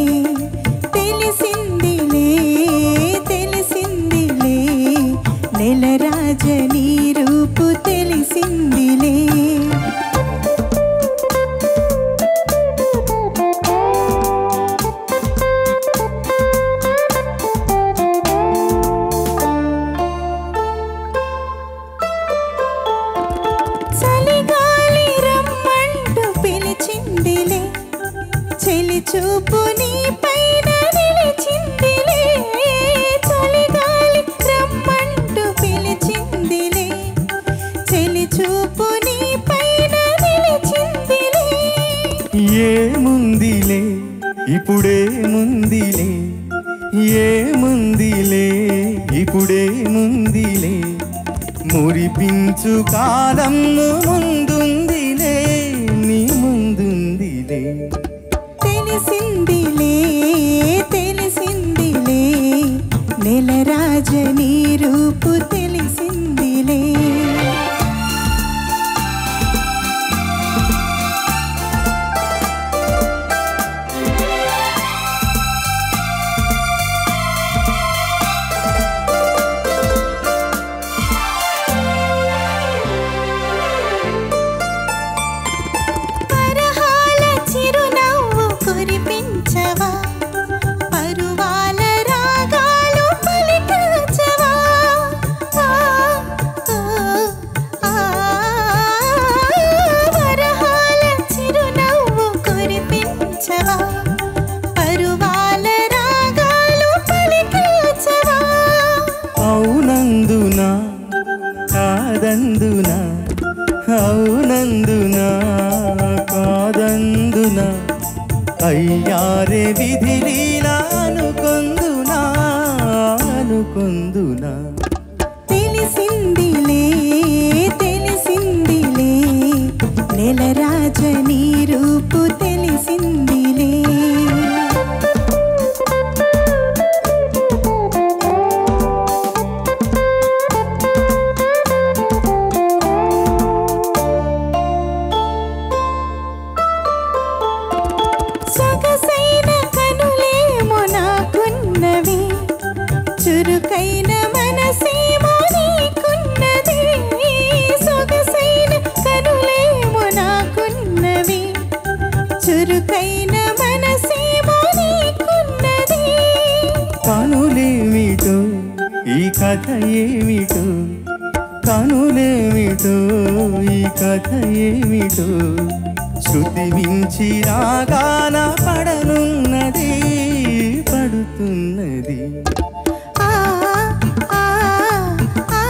తెలిసిందిలే నెలరాజని రూపు తెలిసిందిలే. చూపు నీ పైన నిలిచిందిలే, చలిగాలి రమ్మంటూ పిలిచిందిలే, చెలి చూపు నీ పైన నిలిచిందిలే. ఏముందిలే ఇప్పుడేముందిలే, ఏముందిలే ఇప్పుడేముందిలే, మురిపించు కాలం ముందుందిలే, నీ ముందుందిలే. తెలిసిందిలే తెలిసిందిలే నెలరాజని రూపు తెలిసిందిలే. పరహాల చిరునవ్వు కురిపించవా, పరువాల రాగాలు పలికించవా. పరహాల చిరునవ్వు కురిపించవా, పరువాల రాగాలు పలికించవా. అవునందునా కాదందునా, అవునందునా కాదందునా, అయ్యారే విధి లీలా అనుకొందునా, అనుకొందునా. తెలిసిందిలే తెలిసిందిలే నెలరాజని రూపు తెలిసిందిలే. సొగసైన కనులేమో నాకున్నవి, చురుకైన మనసేమో నీకున్నది. సొగసైన కనులేమో నాకున్నవి, చురుకైన మనసేమో నీకున్నది. కనులేమిటో ఈ కథ ఏమిటో, కనులేమిటో ఈ కథ ఏమిటో, శృతి మించి రాగాన పడనున్నది, పడుతున్నది. ఆ ఆ ఆ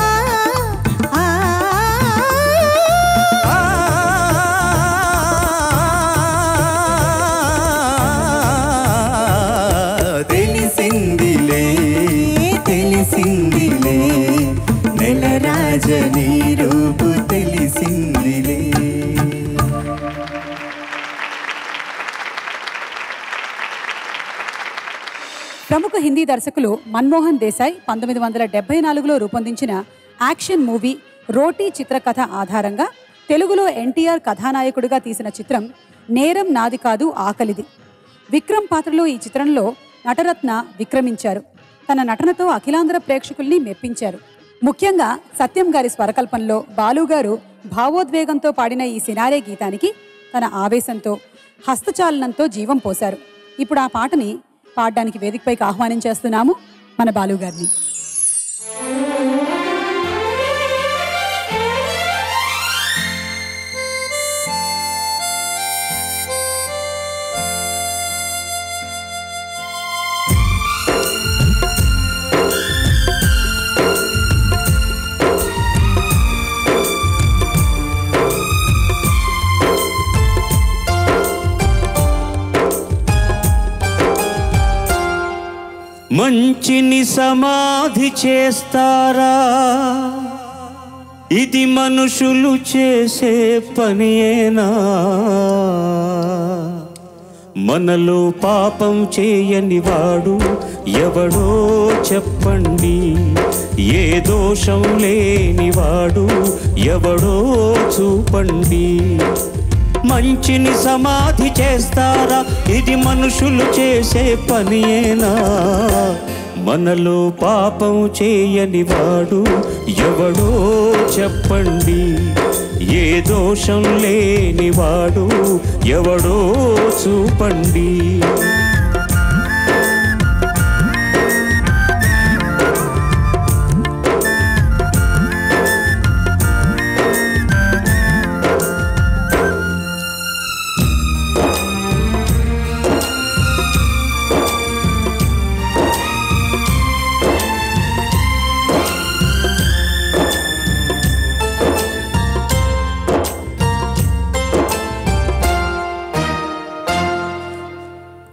ఆ ఆ తెలిసిందిలే తెలిసిందిలే నెలరాజని రూపు తెలిసిందిలే. ప్రముఖ హిందీ దర్శకులు మన్మోహన్ దేశాయ్ 1974లో రూపొందించిన యాక్షన్ మూవీ రోటీ చిత్రకథ ఆధారంగా తెలుగులో ఎన్టీఆర్ కథానాయకుడిగా తీసిన చిత్రం నేరం నాది కాదు ఆకలిది. విక్రమ్ పాత్రలో ఈ చిత్రంలో నటరత్న విక్రమించారు. తన నటనతో అఖిలాంధ్ర ప్రేక్షకుల్ని మెప్పించారు. ముఖ్యంగా సత్యం గారి స్వరకల్పనలో బాలుగారు భావోద్వేగంతో పాడిన ఈ సినారే గీతానికి తన ఆవేశంతో హస్తచాలనంతో జీవం పోశారు. ఇప్పుడు ఆ పాటని పాడడానికి వేదికపైకి ఆహ్వానించేస్తున్నాము మన బాలుగారిని. మంచిని సమాధి చేస్తారా, ఇది మనుషులు చేసే పనియేనా? మనలో పాపం చేయని వాడు ఎవడో చెప్పండి, ఏ దోషం లేనివాడు ఎవడో చూపండి. మంచిని సమాధి చేస్తారా, ఇది మనుషులు చేసే పనియేనా? మనలో పాపం చేయని వాడు ఎవడో చెప్పండి, ఏ దోషం లేనివాడు ఎవడో చూపండి.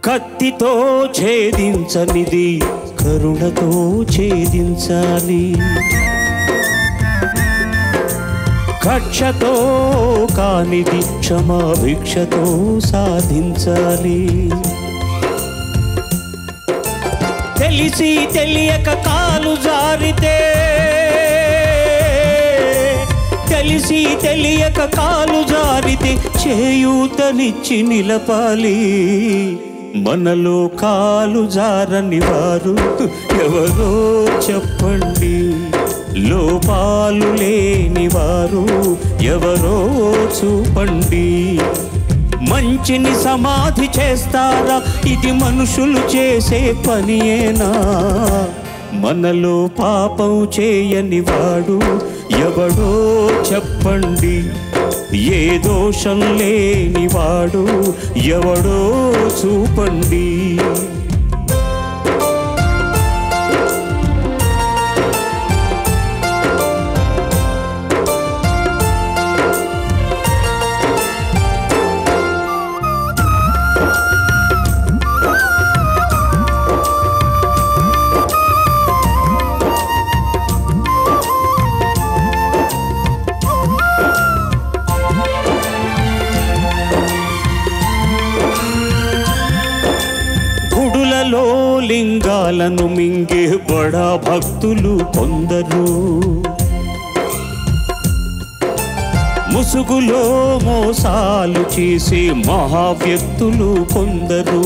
కత్తితో ఛేదించనిది కరుణతో ఛేదించాలి, కక్షతో కానిది క్షమాభిక్షతో సాధించాలి. తెలిసి తెలియక కాలు జారితే, తెలిసి తెలియక కాలు జారితే చేయూతనిచ్చి నిలపాలి. మనలో కాలు జారని వారు ఎవరో చెప్పండి, లోపాలు లేని వారు ఎవరో చూపండి. మంచిని సమాధి చేస్తారా, ఇది మనుషులు చేసే పనియేనా? మనలో పాపం చేయని వాడు ఎవడో చెప్పండి, ఏ దోషం లేని వాడు ఎవడో చూపండి. లింగాలను మింగే బడా భక్తులు కొందరు, ముసుగులో మోసాలు చేసే మహావ్యక్తులు కొందరు,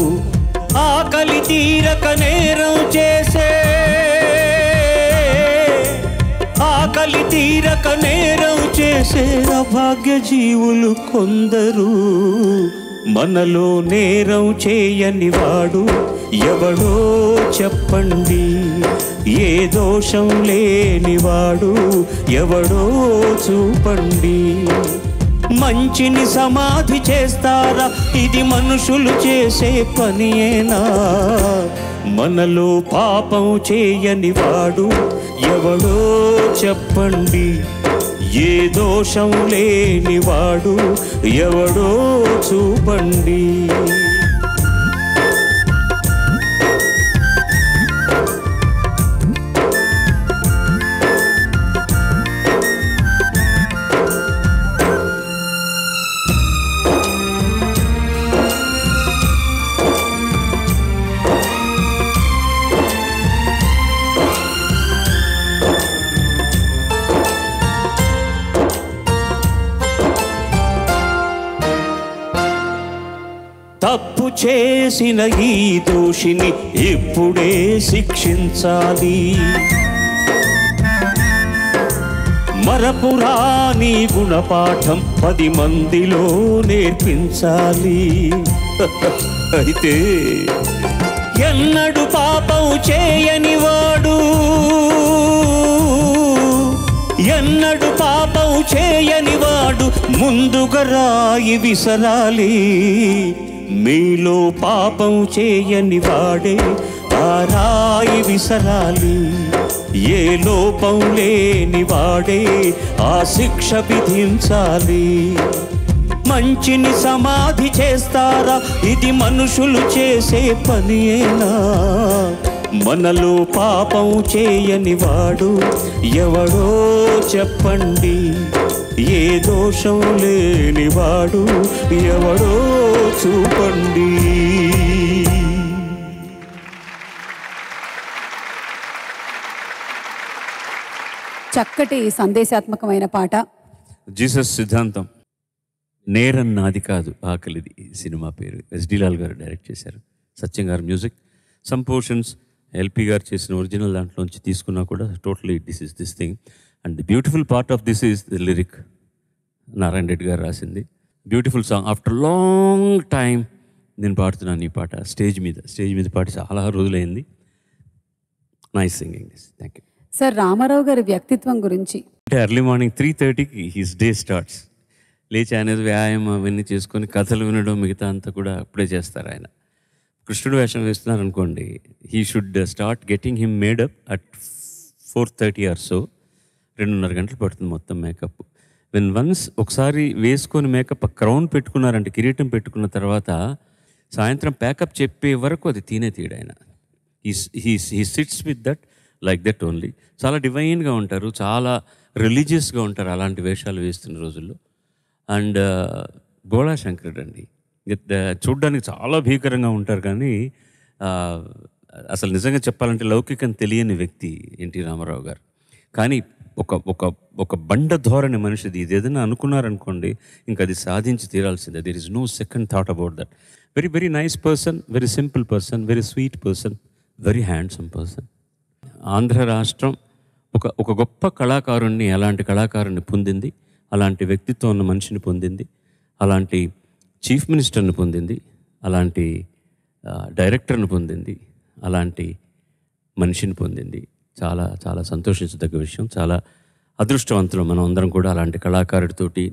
ఆకలి తీరక నేరం చేసే, ఆకలి తీరక నేరం చేసే అభాగ్య జీవులు కొందరు. మనలో నేరం చేయని వాడు ఎవడో చెప్పండి, ఏ దోషం లేని వాడు ఎవడో చూపండి. మంచిని సమాధి చేస్తారా, ఇది మనుషులు చేసే పనియేనా? మనలో పాపం చేయని వాడు ఎవడో చెప్పండి, ఏ దోషం లేని వాడు ఎవడో చూపండి. తప్పు చేసిన ఈ దోషిని ఇప్పుడే శిక్షించాలి, మరపురాని గుణపాఠం 10 మందిలో నేర్పించాలి. అయితే ఎన్నడు పాపం చేయని వాడు, ఎన్నడు పాపం చేయని వాడు ముందుగా రాయి విసరాలి. మీలో పాపం చేయని వాడే ఆ రాయి విసరాలి, ఏ లోపం లేని వాడే ఆ శిక్ష విధించాలి. మంచిని సమాధి చేస్తారా, ఇది మనుషులు చేసే పనియేనా? మనలో పాపం చేయని వాడు ఎవడో చెప్పండి, ఏ దోషం లేని వాడు ఎవడో చూపండి. చక్కటి సందేశాత్మకమైన పాట. జీసస్ సిద్ధాంతం. నేరం నాది కాదు ఆకలిది ఈ సినిమా పేరు. ఎస్డి లాల్ గారు డైరెక్ట్ చేశారు, సత్యం గారు మ్యూజిక్. సమ్ పోర్షన్స్ ఎల్పి గారు చేసిన ఒరిజినల్ దాంట్లోంచి తీసుకున్నా కూడా totally this thing. And the beautiful part of this is the lyric, Narayana Reddy గారు రాసింది. Beautiful song. After long time నేను పాడుతున్నాను ఈ పాట స్టేజ్ మీద పాడి చాలా రోజులైంది. Nice singing this. Thank you sir. Ramarao గారి వ్యక్తిత్వం గురించి అంటే ఎర్లీ మార్నింగ్ 3:30కి హిస్ డే స్టార్ట్స్. లేచి అనేది వ్యాయామం అవన్నీ చేసుకొని కథలు వినడం మిగతా అంతా కూడా అప్పుడే చేస్తారు ఆయన. కృష్ణుడు వేషం వేస్తున్నారు అనుకోండి, he should start getting him made up at 4:30 or so. 2.5 గంటలు పడుతుంది మొత్తం మేకప్. వన్స్ ఒకసారి వేసుకొని మేకప్ క్రౌన్ పెట్టుకున్నారంటే, కిరీటం పెట్టుకున్న తర్వాత సాయంత్రం ప్యాకప్ చెప్పే వరకు అది తీయడు ఆయన. He sits with that like that only. చాలా డివైన్గా ఉంటారు, చాలా రిలీజియస్గా ఉంటారు అలాంటి వేషాలు వేస్తున్న రోజుల్లో. అండ్ బోళా శంకరుడు అండి, చూడ్డానికి చాలా భీకరంగా ఉంటారు కానీ అసలు నిజంగా చెప్పాలంటే లౌకికం తెలియని వ్యక్తి ఎన్టీ రామారావు గారు. కానీ ఒక ఒక ఒక బండ ధోరణి మనిషిది. ఇది ఏదైనా అనుకున్నారనుకోండి ఇంకా అది సాధించి తీరాల్సిందే. There is no second thought about that. Very very nice person, very simple person, very sweet person, very handsome person. Andhra రాష్ట్రం ఒక గొప్ప కళాకారుణ్ణి, అలాంటి కళాకారుణ్ణి పొందింది, అలాంటి వ్యక్తిత్వం ఉన్న మనిషిని పొందింది, అలాంటి చీఫ్ మినిస్టర్ని పొందింది, అలాంటి డైరెక్టర్ని పొందింది, అలాంటి మనిషిని పొందింది. చాలా చాలా సంతోషించదగ్గ విషయం. చాలా అదృష్టవంతులు మనం అందరం కూడా అలాంటి కళాకారుడితోటి.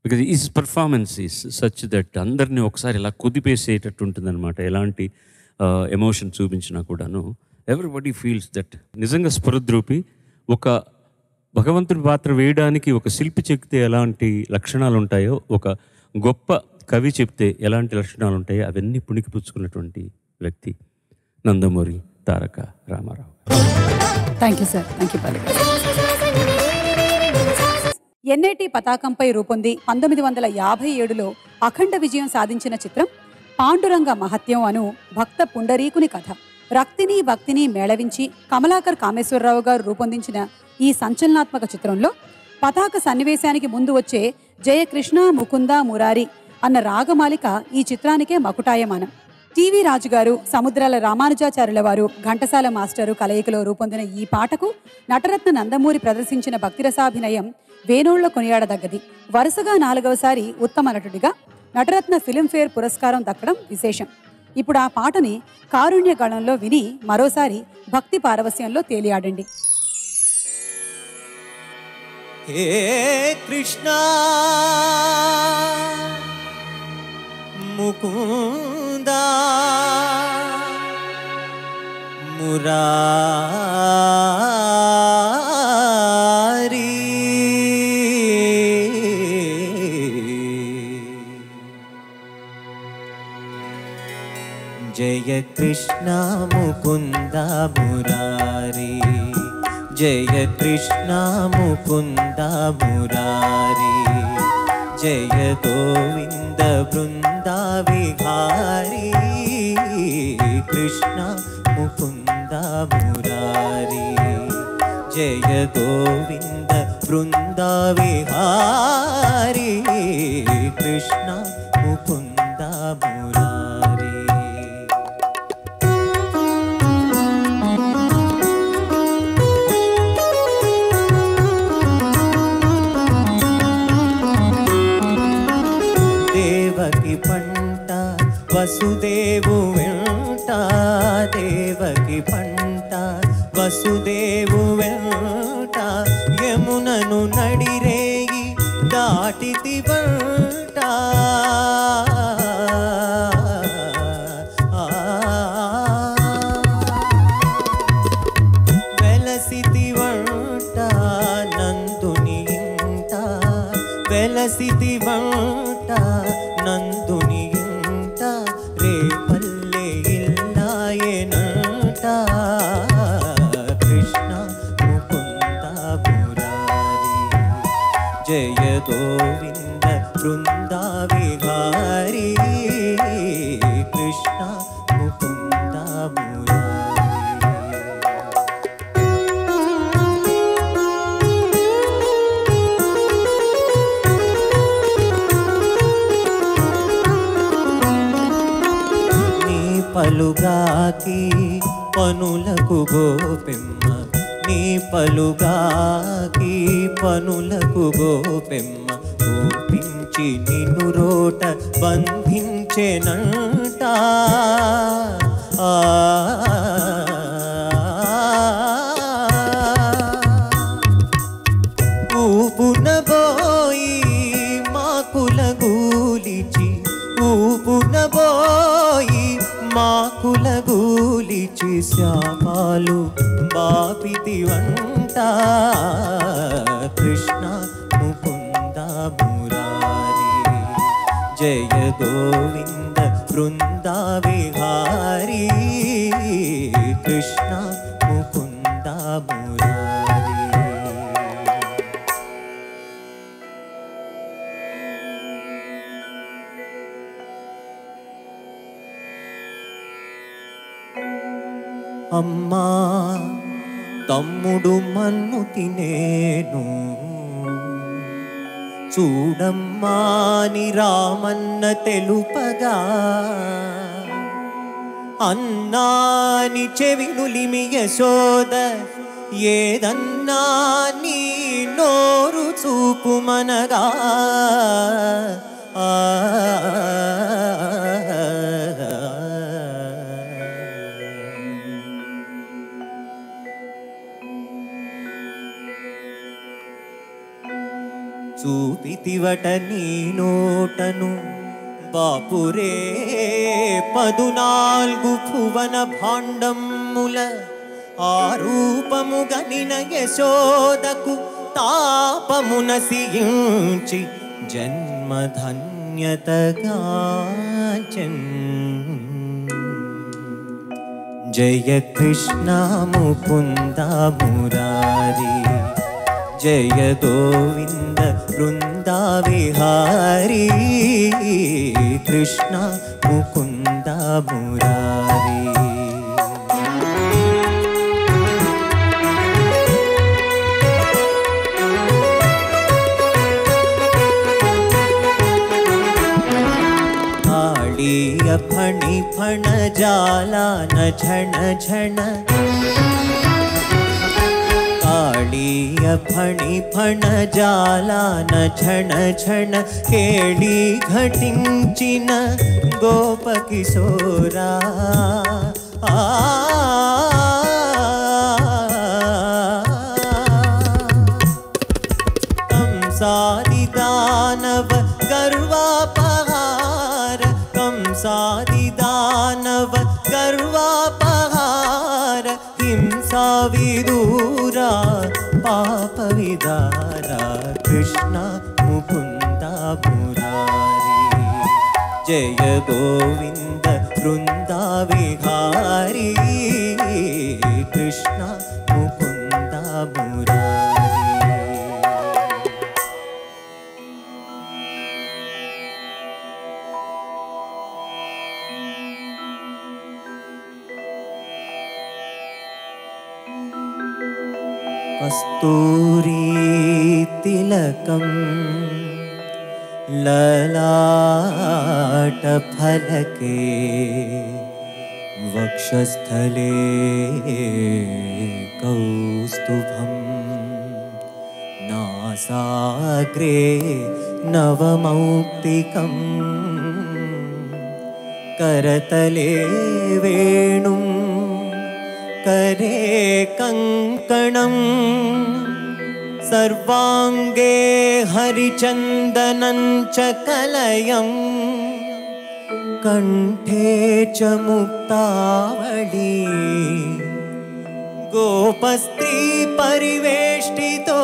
Because his performance is such that అందరినీ ఒకసారి ఇలా కుదిపేసేటట్టు ఉంటుందన్నమాట. ఎలాంటి ఎమోషన్ చూపించినా కూడాను ఎవ్రీబడి ఫీల్స్ దట్. నిజంగా స్ఫురద్రూపి. ఒక భగవంతుడి పాత్ర వేయడానికి ఒక శిల్పి చెప్తే ఎలాంటి లక్షణాలు ఉంటాయో, ఒక గొప్ప కవి చెప్తే ఎలాంటి లక్షణాలు ఉంటాయో అవన్నీ పుణికిపుచ్చుకున్నటువంటి వ్యక్తి Nandamuri Taraka Ramarao. Thank you sir. Thank you. NIT పతాకంపై రూపొంది 1957లో అఖండ విజయం సాధించిన చిత్రం పాండురంగ మహత్యం అను భక్త పుండరీకుని కథ. రక్తిని భక్తిని మేళవించి కమలాకర్ కామేశ్వరరావు గారు రూపొందించిన ఈ సంచలనాత్మక చిత్రంలో పతాక సన్నివేశానికి ముందు వచ్చే జయ కృష్ణ ముకుంద మురారి అన్న రాగమాలిక ఈ చిత్రానికే మకుటాయమానం. టీవీ రాజు గారు, సముద్రాల రామానుజాచార్యుల వారు, ఘంటసాల మాస్టరు కలయికలో రూపొందిన ఈ పాటకు నటరత్న నందమూరి ప్రదర్శించిన భక్తిరసాభినయం వేణోళ్ల కొనియాడదగ్గది. వరుసగా 4వసారి ఉత్తమ నటుడిగా నటరత్న ఫిలింఫేర్ పురస్కారం దక్కడం విశేషం. ఇప్పుడు ఆ పాటని కారుణ్య గళంలో విని మరోసారి భక్తి పారవస్యంలో తేలియాడండి. హే కృష్ణ ముకుంద మురారి జయ కృష్ణ ముకుంద మురారి, జయ కృష్ణ ముకుంద మురారి, జయ గోవింద బృంద విహారీ, కృష్ణ ముకుంద మురారి, జయ గోవింద బృంద విహారీ, కృష్ణ ముకుంద మురారి. దేవకి పంట వసుదేవు వెంట, దేవకి పంట వసుదేవు వెంట, యమునను నడిరేగి దాటితి వంట, వెలసితి వంట నందుని ఇంట, వెలసితి వంట నందుని ఇంట, రేపల్లె ఇల్లాయనంట, కృష్ణ ముకుంద మురారి, జయ గోవింద బృంద విహారీ, కృష్ణ ముకుంద మురారి. పలుగాకి పనులకు గోపెమ్మ, నీ పలుగాకి పనులకు గోపెమ్మ, గోపించి నిన్ను రోట బంధించెనంట, ఊపున బోయి మాకుల గూలిచి, ఊపున బోయి మాకుల గూలిచి, శ్యామాలు బాపితి వంట, కృష్ణ ముకుంద మురారి, జయ గోవింద బృందా విహారీ కృష్ణ ముకుంద మురారీ. అమ్మా తమ్ముడు మన్ను తినేను చూడమ్మా ని రామన్న తెలుపగా అన్నాని చెవినులిమి యశోద ఏదన్నా నీ నోరు చూపుమనగా చూపితివట నీ నోటను బాపురే 14 భువన భాండముల ఆ రూపము గనిన యశోదకు తాపమున సియించి జన్మధన్యతగాచన్. జయ కృష్ణ ముకుంద మురారీ జయ గోవింద బృందా విహారీ కృష్ణ ముకుంద మురారీ. ఆళీయ ఫణి ఫణ జాలాన ఝణ ఝణ ಕಾಳಿಯ ಫಣಿ ಫಣ ಜಾಲಾನ ಝಣ ಝಣ ಕೇಳಿ ಘಟಿಂಚಿನ ಗೋಪ ಕಿಶೋರ ಕಂಸಾದಿ ದಾನವ ಗರ್ವಾಪಹಾರ ಕಂಸಾದಿ ದಾನವ ಗರ್ವಾಪಹಾರ ಹಿಂಸಾ ವಿದೂರಾ ಪಾಪ ವಿದಾರ ಕೃಷ್ಣ ಮುಕುಂದ ಮುರಾರಿ ಜಯ ಗೋವಿಂದ ಬೃಂದ ವಿಹಾರಿ ಕೃಷ್ಣ ಮುಕುಂದ ಮುರಾರಿ. कस्तूरी तिलकं ललाट फलके वक्षस्थले कौस्तुभं नासाग्रे नवमौक्तिकं करतले वेणुं करे कंकणं सर्वांगे हरिचंदनं च कलयं कंठे च मुक्तावली गोपस्त्री परिवेष्टितो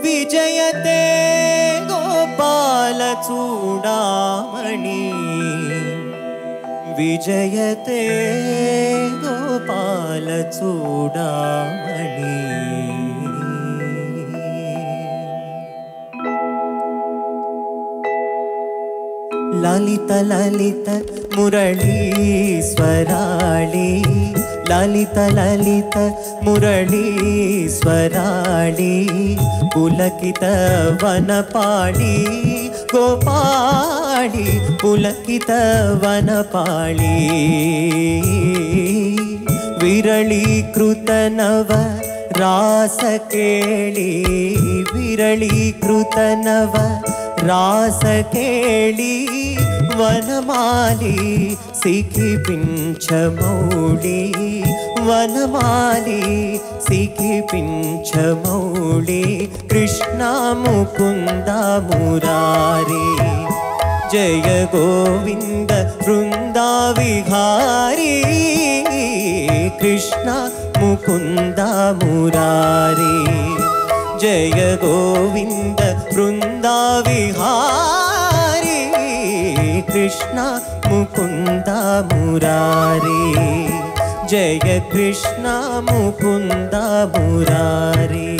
विजयते गोपाल चूडामणि विजयते गोपाल चूडामणि. ललित ललित मुरली स्वराली ललित ललित मुरली स्वराली पुलकित वनपाली गोपाली पुलकित वनपाली विरलीकृत नव रास केळी विरलीकृत नव रास केळी वनमाली सिखि पिंच मौली वनमाली सिखि पिंच मौली कृष्ण मुकुंद मुरारी जय गोविंद बृंदा विहारी कृष्ण मुकुंद मुरारी जय गोविंद बृंदा विहारी कृष्ण मुकुन्द मुरारे जय कृष्ण मुकुन्द मुरारे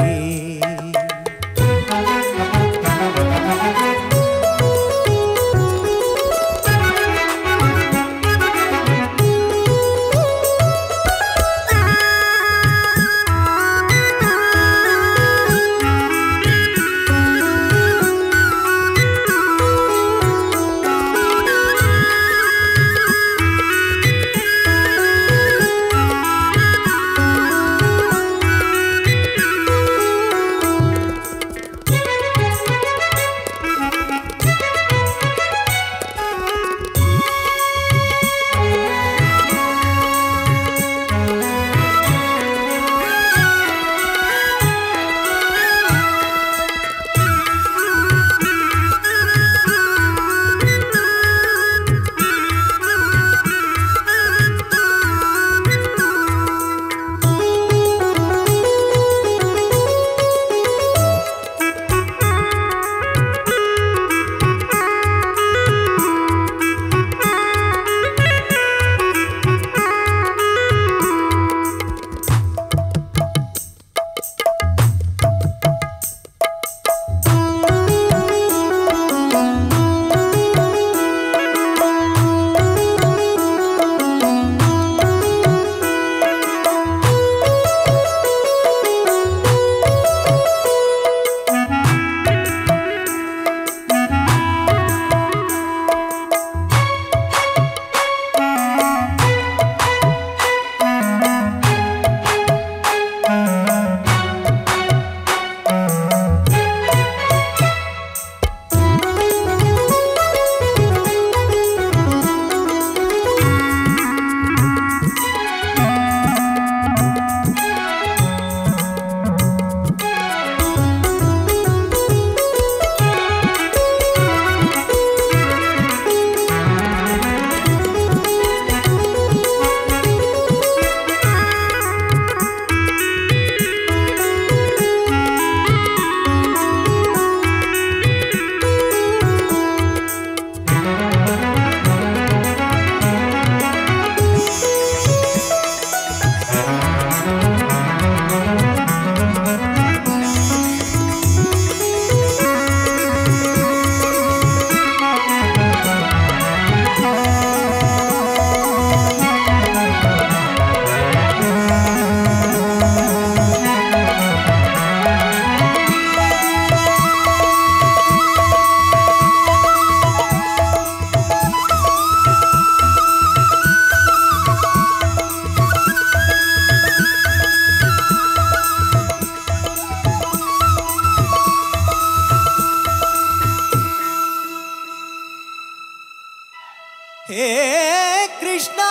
हे कृष्णा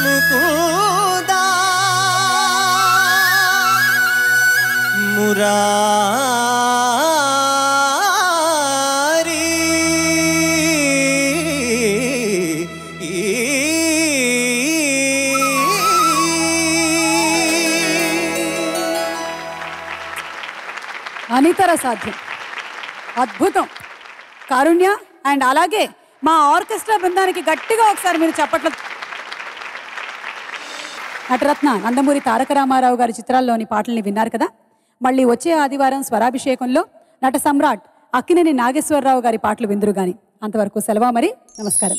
मुकुंदा मुरारी అనితర సాధ్యం అద్భుతం కారుణ్య అండ్ అలాగే మా ఆర్కెస్ట్రా బృందానికి గట్టిగా ఒకసారి మీరు చప్పట్లు. నటరత్న నందమూరి తారక రామారావు గారి చిత్రాల్లోని పాటల్ని విన్నారు కదా. మళ్ళీ వచ్చే ఆదివారం స్వరాభిషేకంలో నట సమ్రాట్ అక్కినేని నాగేశ్వరరావు గారి పాటలు విందురు గాని. అంతవరకు సెలవు మరి. నమస్కారం.